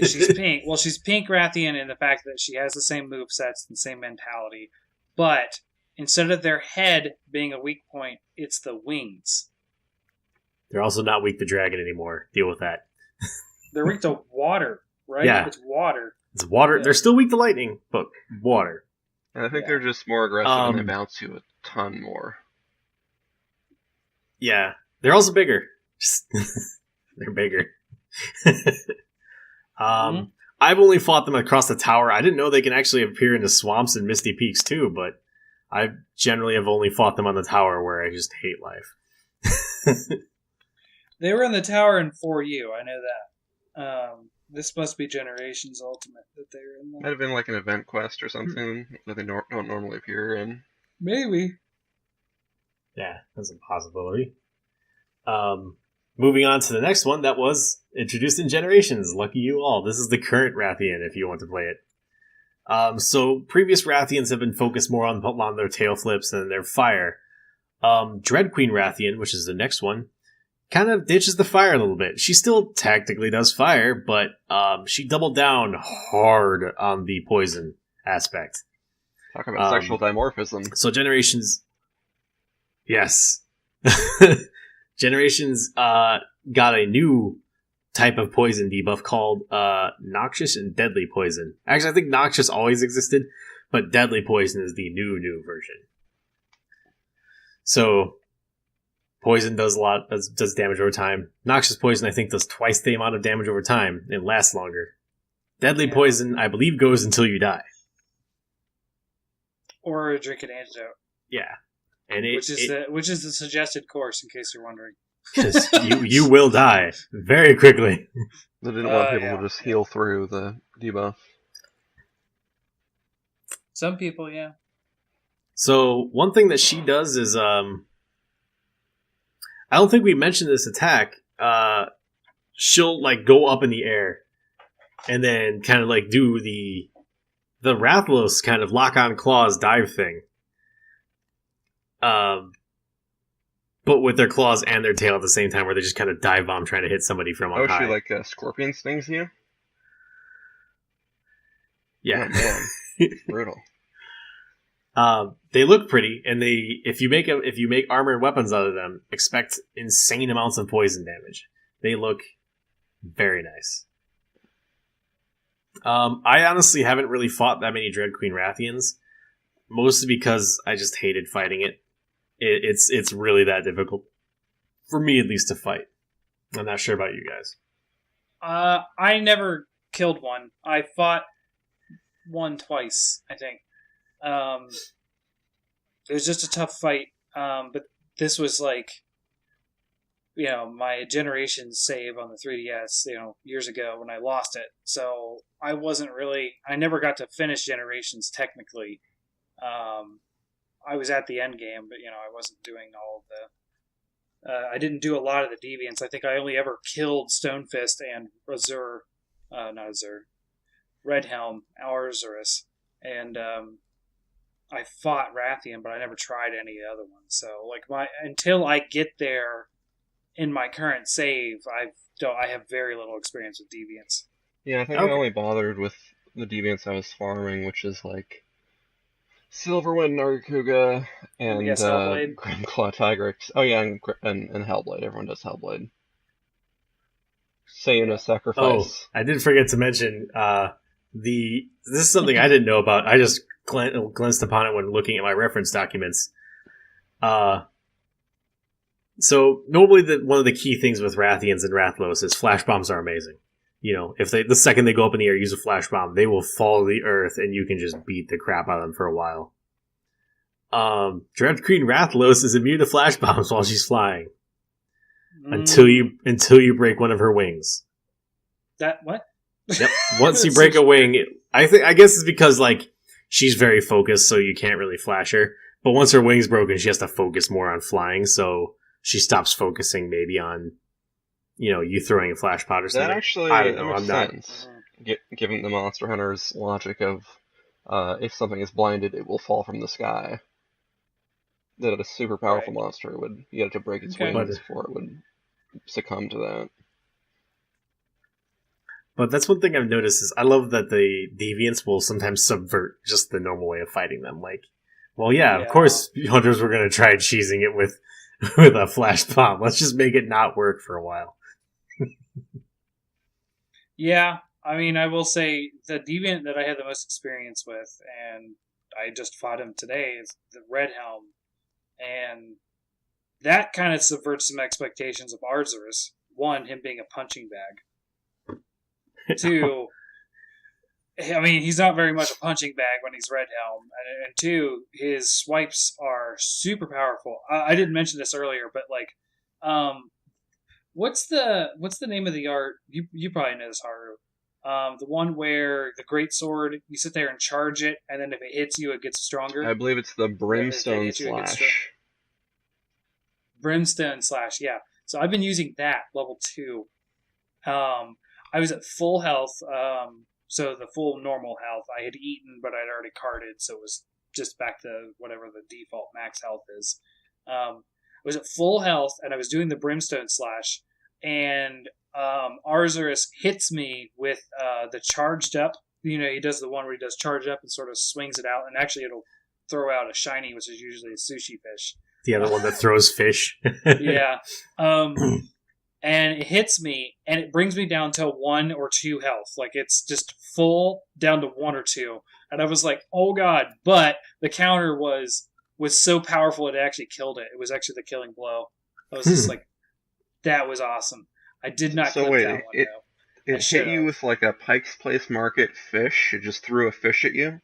She's pink. Well, she's pink Rathian in the fact that she has the same movesets and same mentality. But instead of their head being a weak point, it's the wings. They're also not weak to dragon anymore. Deal with that. They're weak to water, right? Yeah. It's water. It's water. Yeah. They're still weak to lightning, but water. And I think they're just more aggressive and they bounce you a ton more. Yeah. They're also bigger. Just they're bigger. I've only fought them across the tower. I didn't know they can actually appear in the swamps and misty peaks too, but I generally have only fought them on the tower where I just hate life. They were in the tower in 4U, I know that. This must be Generations Ultimate that they were in there. Might have been like an event quest or something that they don't normally appear in. Maybe. Yeah, that's a possibility. Moving on to the next one that was introduced in Generations. Lucky you all. This is the current Rathian if you want to play it. So previous Rathians have been focused more on their tail flips and their fire. Dread Queen Rathian, which is the next one, kind of ditches the fire a little bit. She still tactically does fire, but she doubled down hard on the poison aspect. Talk about sexual dimorphism. So Generations... Yes. Generations got a new type of poison debuff called Noxious and Deadly Poison. Actually, I think Noxious always existed, but Deadly Poison is the new version. So... Poison does does damage over time. Noxious Poison, I think, does twice the amount of damage over time and lasts longer. Deadly Poison, I believe, goes until you die. Or drink an antidote. Yeah, and which is the suggested course, in case you're wondering. Because you will die very quickly. They didn't want people to just heal through the debuff. Some people, yeah. So one thing that she does is I don't think we mentioned this attack. She'll like go up in the air and then kind of like do the Rathalos kind of lock on claws dive thing. But with their claws and their tail at the same time, where they just kind of dive bomb trying to hit somebody from on high. She like scorpion stings you? Yeah. Oh, man. Brutal. They look pretty, and if you make armor and weapons out of them, expect insane amounts of poison damage. They look very nice. I honestly haven't really fought that many Dread Queen Rathians, mostly because I just hated fighting it. It's really that difficult for me, at least, to fight. I'm not sure about you guys. I never killed one. I fought one twice, I think. It was just a tough fight, but this was like, my Generations save on the 3DS, years ago when I lost it. So I never got to finish Generations technically. I was at the end game, but I wasn't doing all of the. I didn't do a lot of the deviants. I think I only ever killed Stonefist and Redhelm, our Azurus, and I fought Rathian, but I never tried any of the other ones. So, until I get there in my current save, I have very little experience with deviants. Yeah, I think I only bothered with the deviants I was farming, which is like Silverwind, Nargacuga, and Grimclaw Tigrix. Oh yeah, and Hellblade. Everyone does Hellblade. Sayuna Sacrifice. Oh, I did forget to mention this is something I didn't know about. I just glanced upon it when looking at my reference documents. So normally one of the key things with Rathians and Rathalos is flash bombs are amazing. If the second they go up in the air, use a flash bomb, they will fall to the earth, and you can just beat the crap out of them for a while. Dread Queen Rathalos is immune to flash bombs while she's flying until you break one of her wings. That what? Yep. Once you break a wing, I guess it's because she's very focused, so you can't really flash her. But once her wing's broken, she has to focus more on flying, so she stops focusing maybe on you throwing a flash pod or something. That actually makes sense, given the Monster Hunter's logic of if something is blinded, it will fall from the sky. That a super powerful monster you have to break its wings before it would succumb to that. But that's one thing I've noticed is I love that the deviants will sometimes subvert just the normal way of fighting them. Of course hunters were going to try cheesing it with a flash bomb. Let's just make it not work for a while. Yeah, I mean, I will say the deviant that I had the most experience with, and I just fought him today, is the Redhelm. And that kind of subverts some expectations of Arzuris. One, him being a punching bag. Two, I mean, he's not very much a punching bag when he's Red Helm. And two, his swipes are super powerful. I didn't mention this earlier, but like, what's the name of the art? You probably know this, Haru. The one where the great sword, you sit there and charge it, and then if it hits you, it gets stronger. I believe it's the Brimstone Slash. Brimstone Slash, yeah. So I've been using that level 2. I was at full health, so the full normal health. I had eaten, but I'd already carded, so it was just back to whatever the default max health is. I was at full health, and I was doing the Brimstone Slash, and Arzuris hits me with the charged up. You know, he does the one where he does charge up and sort of swings it out, and actually it'll throw out a shiny, which is usually a sushi fish. The other one that throws fish. Yeah. And it hits me, and it brings me down to 1 or 2 health. Like, it's just full down to 1 or 2. And I was like, oh god. But the counter was so powerful it actually killed it. It was actually the killing blow. I was just like, that was awesome. I did not clip that one, though. It hit you with like a Pike's Place Market fish? It just threw a fish at you?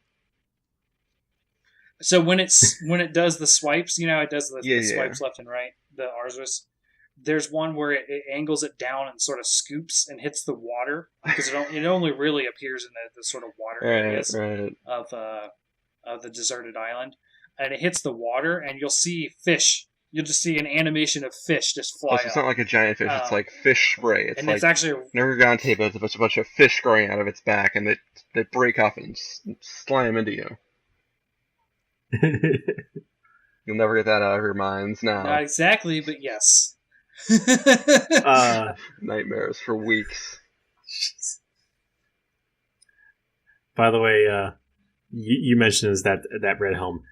So when it does the swipes, you know, it does the swipes left and right, the Arzuris. There's one where it angles it down and sort of scoops and hits the water, because it only really appears in the sort of water areas of the deserted island, and it hits the water, and you'll see fish. You'll just see an animation of fish just fly. So it's not like a giant fish; it's like fish spray. It's like it's actually Nergon tape. It's a bunch of fish growing out of its back, and they break off and slam into you. You'll never get that out of your minds now. Not exactly, but yes. Nightmares for weeks. By the way, you mentioned is that Red Helm.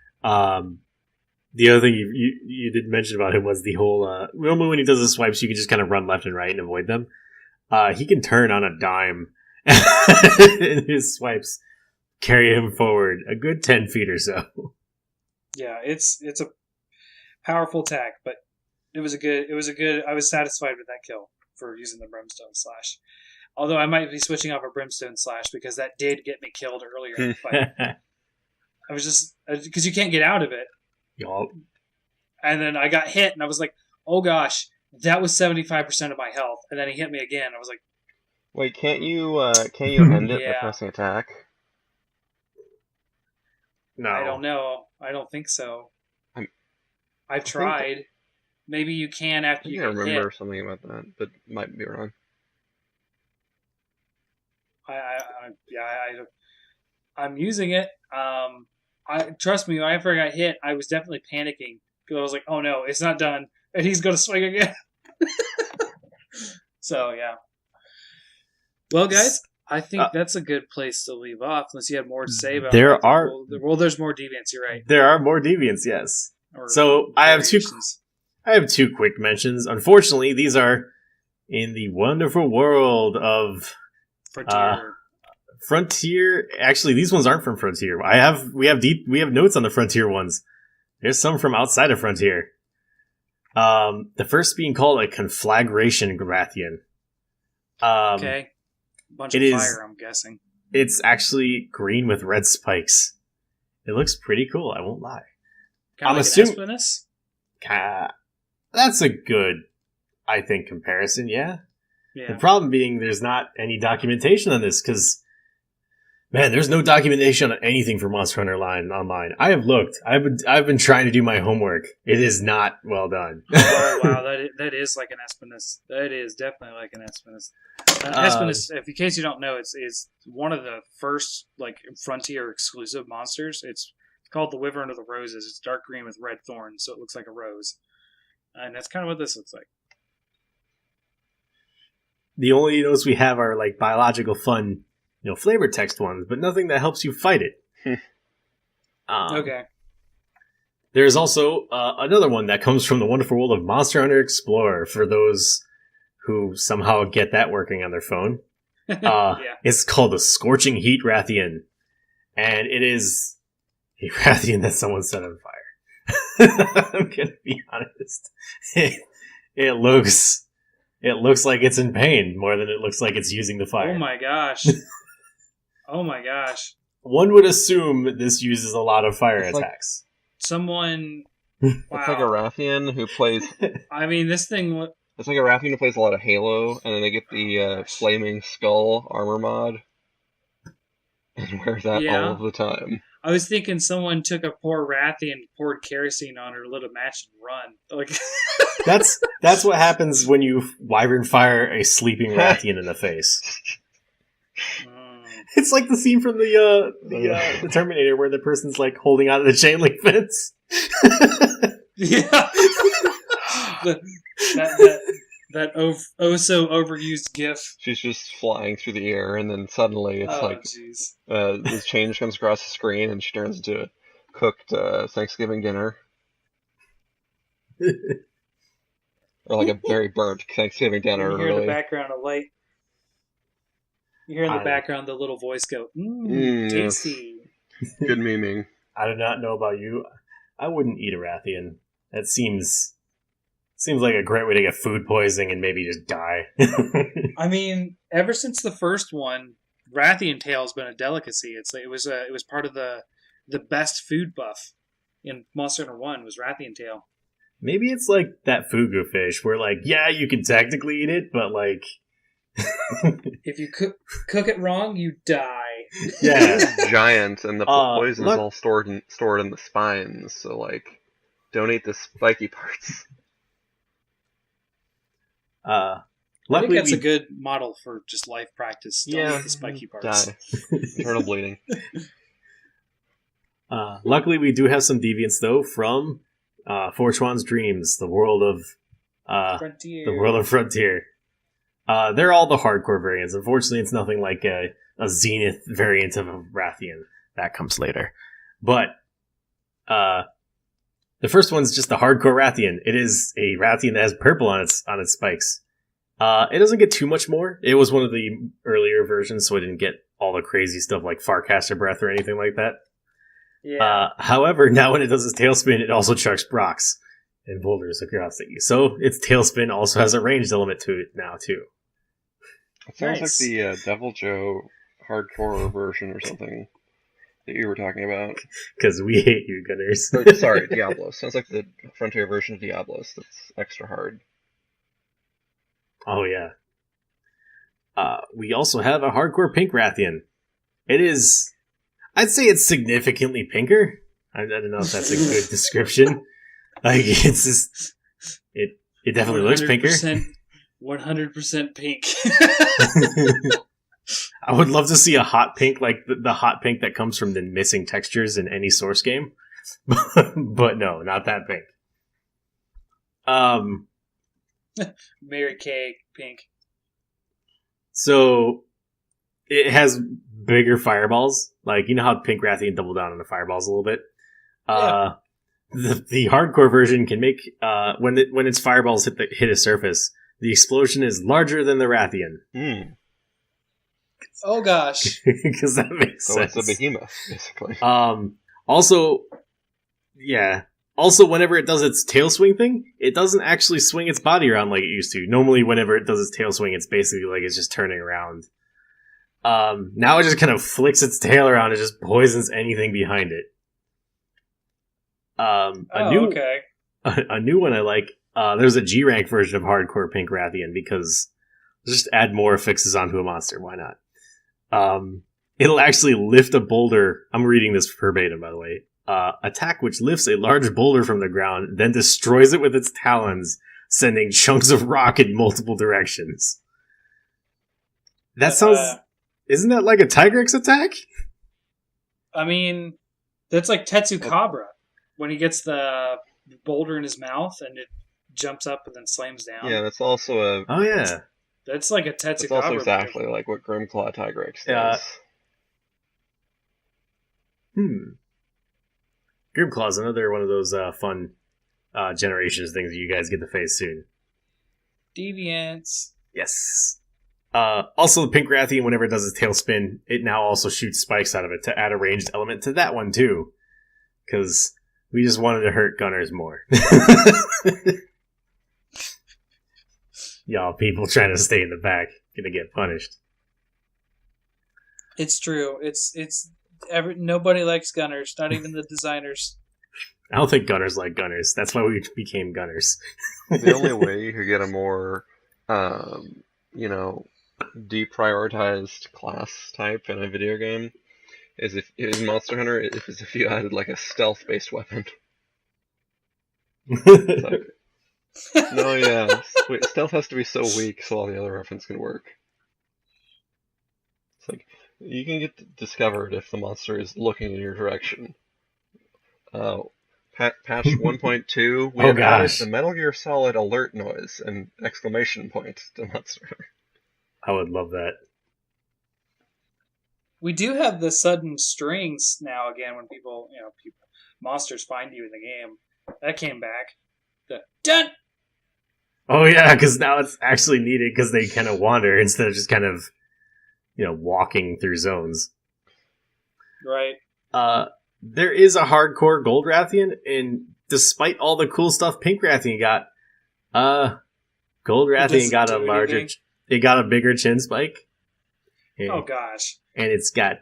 The other thing you didn't mention about him was the whole. Normally, when he does the swipes, you can just kind of run left and right and avoid them. He can turn on a dime, and his swipes carry him forward a good 10 feet or so. Yeah, it's a powerful attack, but it was a good. I was satisfied with that kill for using the Brimstone Slash. Although I might be switching off a Brimstone Slash because that did get me killed earlier in the fight. I was just because you can't get out of it. Yup. And then I got hit, and I was like, "Oh gosh, that was 75% of my health." And then he hit me again. I was like, "Wait, can't you end it by pressing attack?" No, I don't know. I don't think so. I've tried. Maybe you can after you get hit. I remember something about that, but might be wrong. I'm using it. Trust me, after I got hit, I was definitely panicking because I was like, "Oh no, it's not done, and he's going to swing again." So yeah. Well, guys, I think that's a good place to leave off. Unless you had more to say about there's more deviants. You're right. There are more deviants. Yes. So I have two quick mentions. Unfortunately, these are in the wonderful world of Frontier. Actually, these ones aren't from Frontier. We have notes on the Frontier ones. There's some from outside of Frontier. The first being called a conflagration Rathian. Okay. Bunch of fire, I'm guessing. It's actually green with red spikes. It looks pretty cool, I won't lie. Kind of like an Espinus? That's a good, I think, comparison, yeah. The problem being there's not any documentation on this, because, man, there's no documentation on anything for Monster Hunter online. I have looked. I've been trying to do my homework. It is not well done. Oh, wow, that is like an Espinus. That is definitely like an Espinus. Espinus, in case you don't know, is one of the first like Frontier exclusive monsters. It's called the Wyvern of the Roses. It's dark green with red thorns, so it looks like a rose. And that's kind of what this looks like. The only notes we have are like biological fun, flavor text ones, but nothing that helps you fight it. Okay. There's also another one that comes from the wonderful world of Monster Hunter Explorer for those who somehow get that working on their phone. It's called the Scorching Heat Rathian, and it is a Rathian that someone set on fire. I'm gonna be honest. It looks like it's in pain more than it looks like it's using the fire. Oh my gosh. Oh my gosh. One would assume this uses a lot of fire It's like- attacks. Someone. Wow. It's like a Rathian who plays. I mean, this thing. It's like a Rathian who plays a lot of Halo, and then they get the gosh. Flaming Skull armor mod, and wear that Yeah. all of the time. I was thinking someone took a poor Rathian, poured kerosene on her, lit a match, and run. Like. That's what happens when you wyvern fire a sleeping Rathian in the face. It's like the scene from the Terminator where the person's like holding onto the chain link fence. Yeah. that so overused GIF. She's just flying through the air, and then suddenly it's jeez. this change comes across the screen, and she turns into a cooked Thanksgiving dinner. Or like a very burnt Thanksgiving dinner, You hear really. in the background a light. You hear in the background the little voice go, Yes. tasty. Good memeing. I do not know about you. I wouldn't eat a Rathian. That seems like a great way to get food poisoning and maybe just die. I mean, ever since the first one, Rathian tail's been a delicacy. It was part of the best food buff in Monster Hunter 1 was Rathian tail. Maybe it's like that fugu fish where like, yeah, you can technically eat it, but like if you cook it wrong, you die. yeah. It's giant, and the poison is look- all stored in the spines. So like, don't eat the spiky parts. I think Luckily, that's a good model for just life practice. Don't Yeah. eat the spiky parts. Die. Internal bleeding. luckily, we do have some deviants though from Fortuan's Dreams, the world of Frontier. They're all the hardcore variants. Unfortunately, it's nothing like a Zenith variant of a Rathian. That comes later. But the first one's just the hardcore Rathian. It is a Rathian that has purple on its spikes. It doesn't get too much more. It was one of the earlier versions, so it didn't get all the crazy stuff like Farcaster Breath or anything like that. Yeah. However, now when it does its tailspin, it also chucks rocks and boulders across at you. So its tailspin also has a ranged element to it now, too. It sounds Nice. like the Devil Joe hardcore version or something that you were talking about. Because we hate you, Gunners. Or, sorry, Diablos. Sounds like the Frontier version of Diablos that's extra hard. Oh, yeah. We also have a hardcore pink Rathian. It is... I'd say it's significantly pinker. I don't know if that's a good description. Like, it's just... It definitely looks pinker. 100% pink. I would love to see a hot pink, like the hot pink that comes from the missing textures in any Source game. But no, not that pink. Mary Kay pink. So it has bigger fireballs. Like, you know how Pink Rathian double down on the fireballs a little bit? Yeah. The hardcore version can make when its fireballs hit a surface, the explosion is larger than the Rathian. Oh gosh. Because that makes So sense. it's a behemoth, basically. Also, yeah. Also, whenever it does its tail swing thing, it doesn't actually swing its body around like it used to. Normally, whenever it does its tail swing, it's basically like it's just turning around. Now it just kind of flicks its tail around and just poisons anything behind it. A new one I like. There's a G rank version of hardcore Pink Rathian because just add more affixes onto a monster. Why not? It'll actually lift a boulder. I'm reading this verbatim, by the way. Attack which lifts a large boulder from the ground, then destroys it with its talons, sending chunks of rock in multiple directions. That sounds... Isn't that like a Tigrex attack? I mean, that's like Tetsukabra when he gets the boulder in his mouth and it jumps up and then slams down. Yeah, that's also a... Oh, yeah. That's like a Tetsukabra. That's also exactly like what Grimclaw Tigrex does. Grimclaw's another one of those fun generations things that you guys get to face soon. Deviants. Yes. Also, the Pink Rathian, whenever it does its tail spin, it now also shoots spikes out of it to add a ranged element to that one, too. Because We just wanted to hurt gunners more. Y'all people trying to stay in the back gonna get punished. It's true. Nobody likes gunners, not even the designers. I don't think gunners like gunners. That's why we became gunners. The only way you could get a more, deprioritized class type in a video game is if in Monster Hunter, if you added like a stealth-based weapon. It's like, no, yeah, stealth has to be so weak so all the other weapons can work. It's like you can get discovered if the monster is looking in your direction. Patch 1.2, we have added the Metal Gear Solid alert noise and exclamation point to Monster Hunter. I would love that. We do have the sudden strings now again when monsters find you in the game. That came back. The dun. Oh yeah, because now it's actually needed because they kind of wander instead of just kind of, walking through zones. Right. There is a hardcore gold Rathian, and despite all the cool stuff Pink Rathian got, gold Rathian got a larger. It got a bigger chin spike. And, oh gosh! And it's got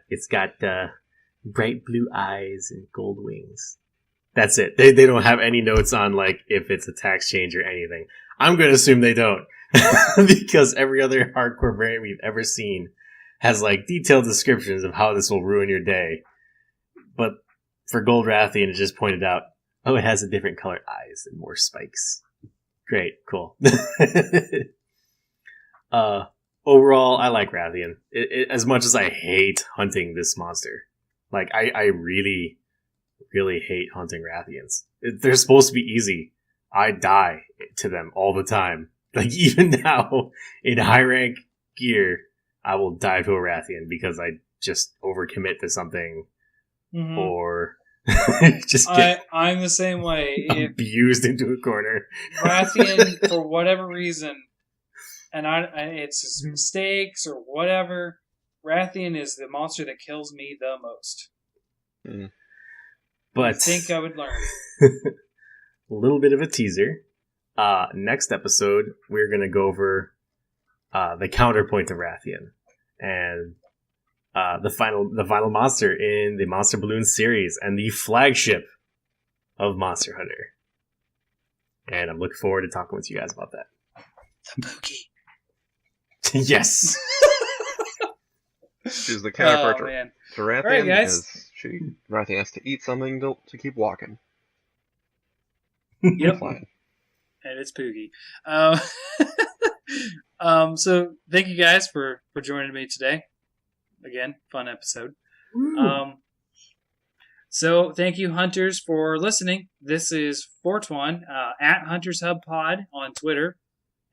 bright blue eyes and gold wings. That's it. They don't have any notes on like if it's a tax change or anything. I'm going to assume they don't, because every other hardcore variant we've ever seen has like detailed descriptions of how this will ruin your day. But for Gold Rathian, it just pointed out, it has a different color eyes and more spikes. Great, cool. Overall, I like Rathian. As much as I hate hunting this monster, like I really, really hate hunting Rathians. They're supposed to be easy. I die to them all the time. Like even now in high rank gear, I will die to a Rathian because I just overcommit to something, or just get I'm the same way. Abused into a corner. Rathian, for whatever reason, and it's his mistakes or whatever, Rathian is the monster that kills me the most. But I think I would learn. A little bit of a teaser. Next episode, we're going to go over the counterpoint to Rathian and the final monster in the Monster Balloon series and the flagship of Monster Hunter. And I'm looking forward to talking with you guys about that. The Pookie. Yes. She's the counterpart to Rathian right, because Rathian has to eat something to keep walking. Yep. And it's Poogie. So thank you guys for joining me today. Again, fun episode. So thank you, Hunters, for listening. This is Fortuan at Hunters Hub Pod on Twitter.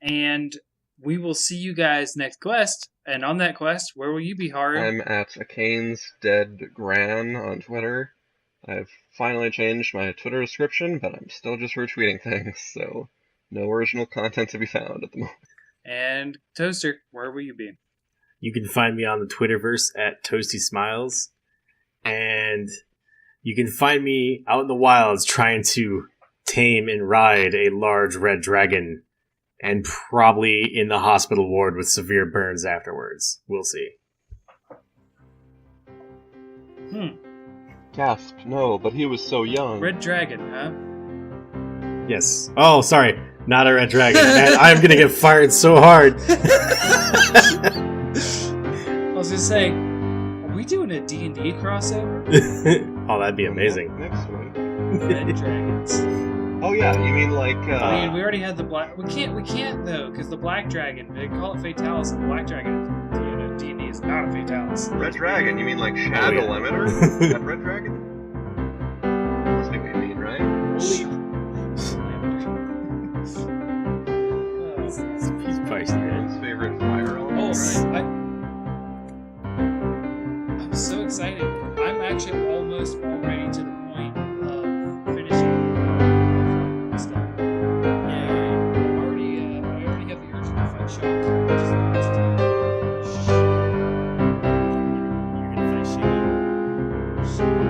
And we will see you guys next quest. And on that quest, where will you be, Haru? I'm at Akane's Dead Gran on Twitter. I've finally changed my Twitter description, but I'm still just retweeting things, so no original content to be found at the moment. And Toaster, where will you be? You can find me on the Twitterverse at Toasty Smiles, and you can find me out in the wilds trying to tame and ride a large red dragon, and probably in the hospital ward with severe burns afterwards. We'll see. Gasp, no, but he was so young. Red dragon, huh? Yes. Oh, sorry. Not a red dragon. Man, I'm going to get fired so hard. I was going to say, are we doing a D&D crossover? Oh, that'd be amazing. Next week. Red dragons. Oh yeah, you mean like... I mean, we already had the black... We can't though, because the black dragon, they call it Fatalis, and the black dragon, D&D is not a Fatalis. Red dragon, you mean like Shadow Limiter? That red dragon? Must be what you mean, right? He's feisty, man. His favorite fire element, right? I'm so excited. I'm actually almost already to the point of finishing stuff. Yeah, I already have the urge to fight Shock, which is the last time. You're gonna fight Shane.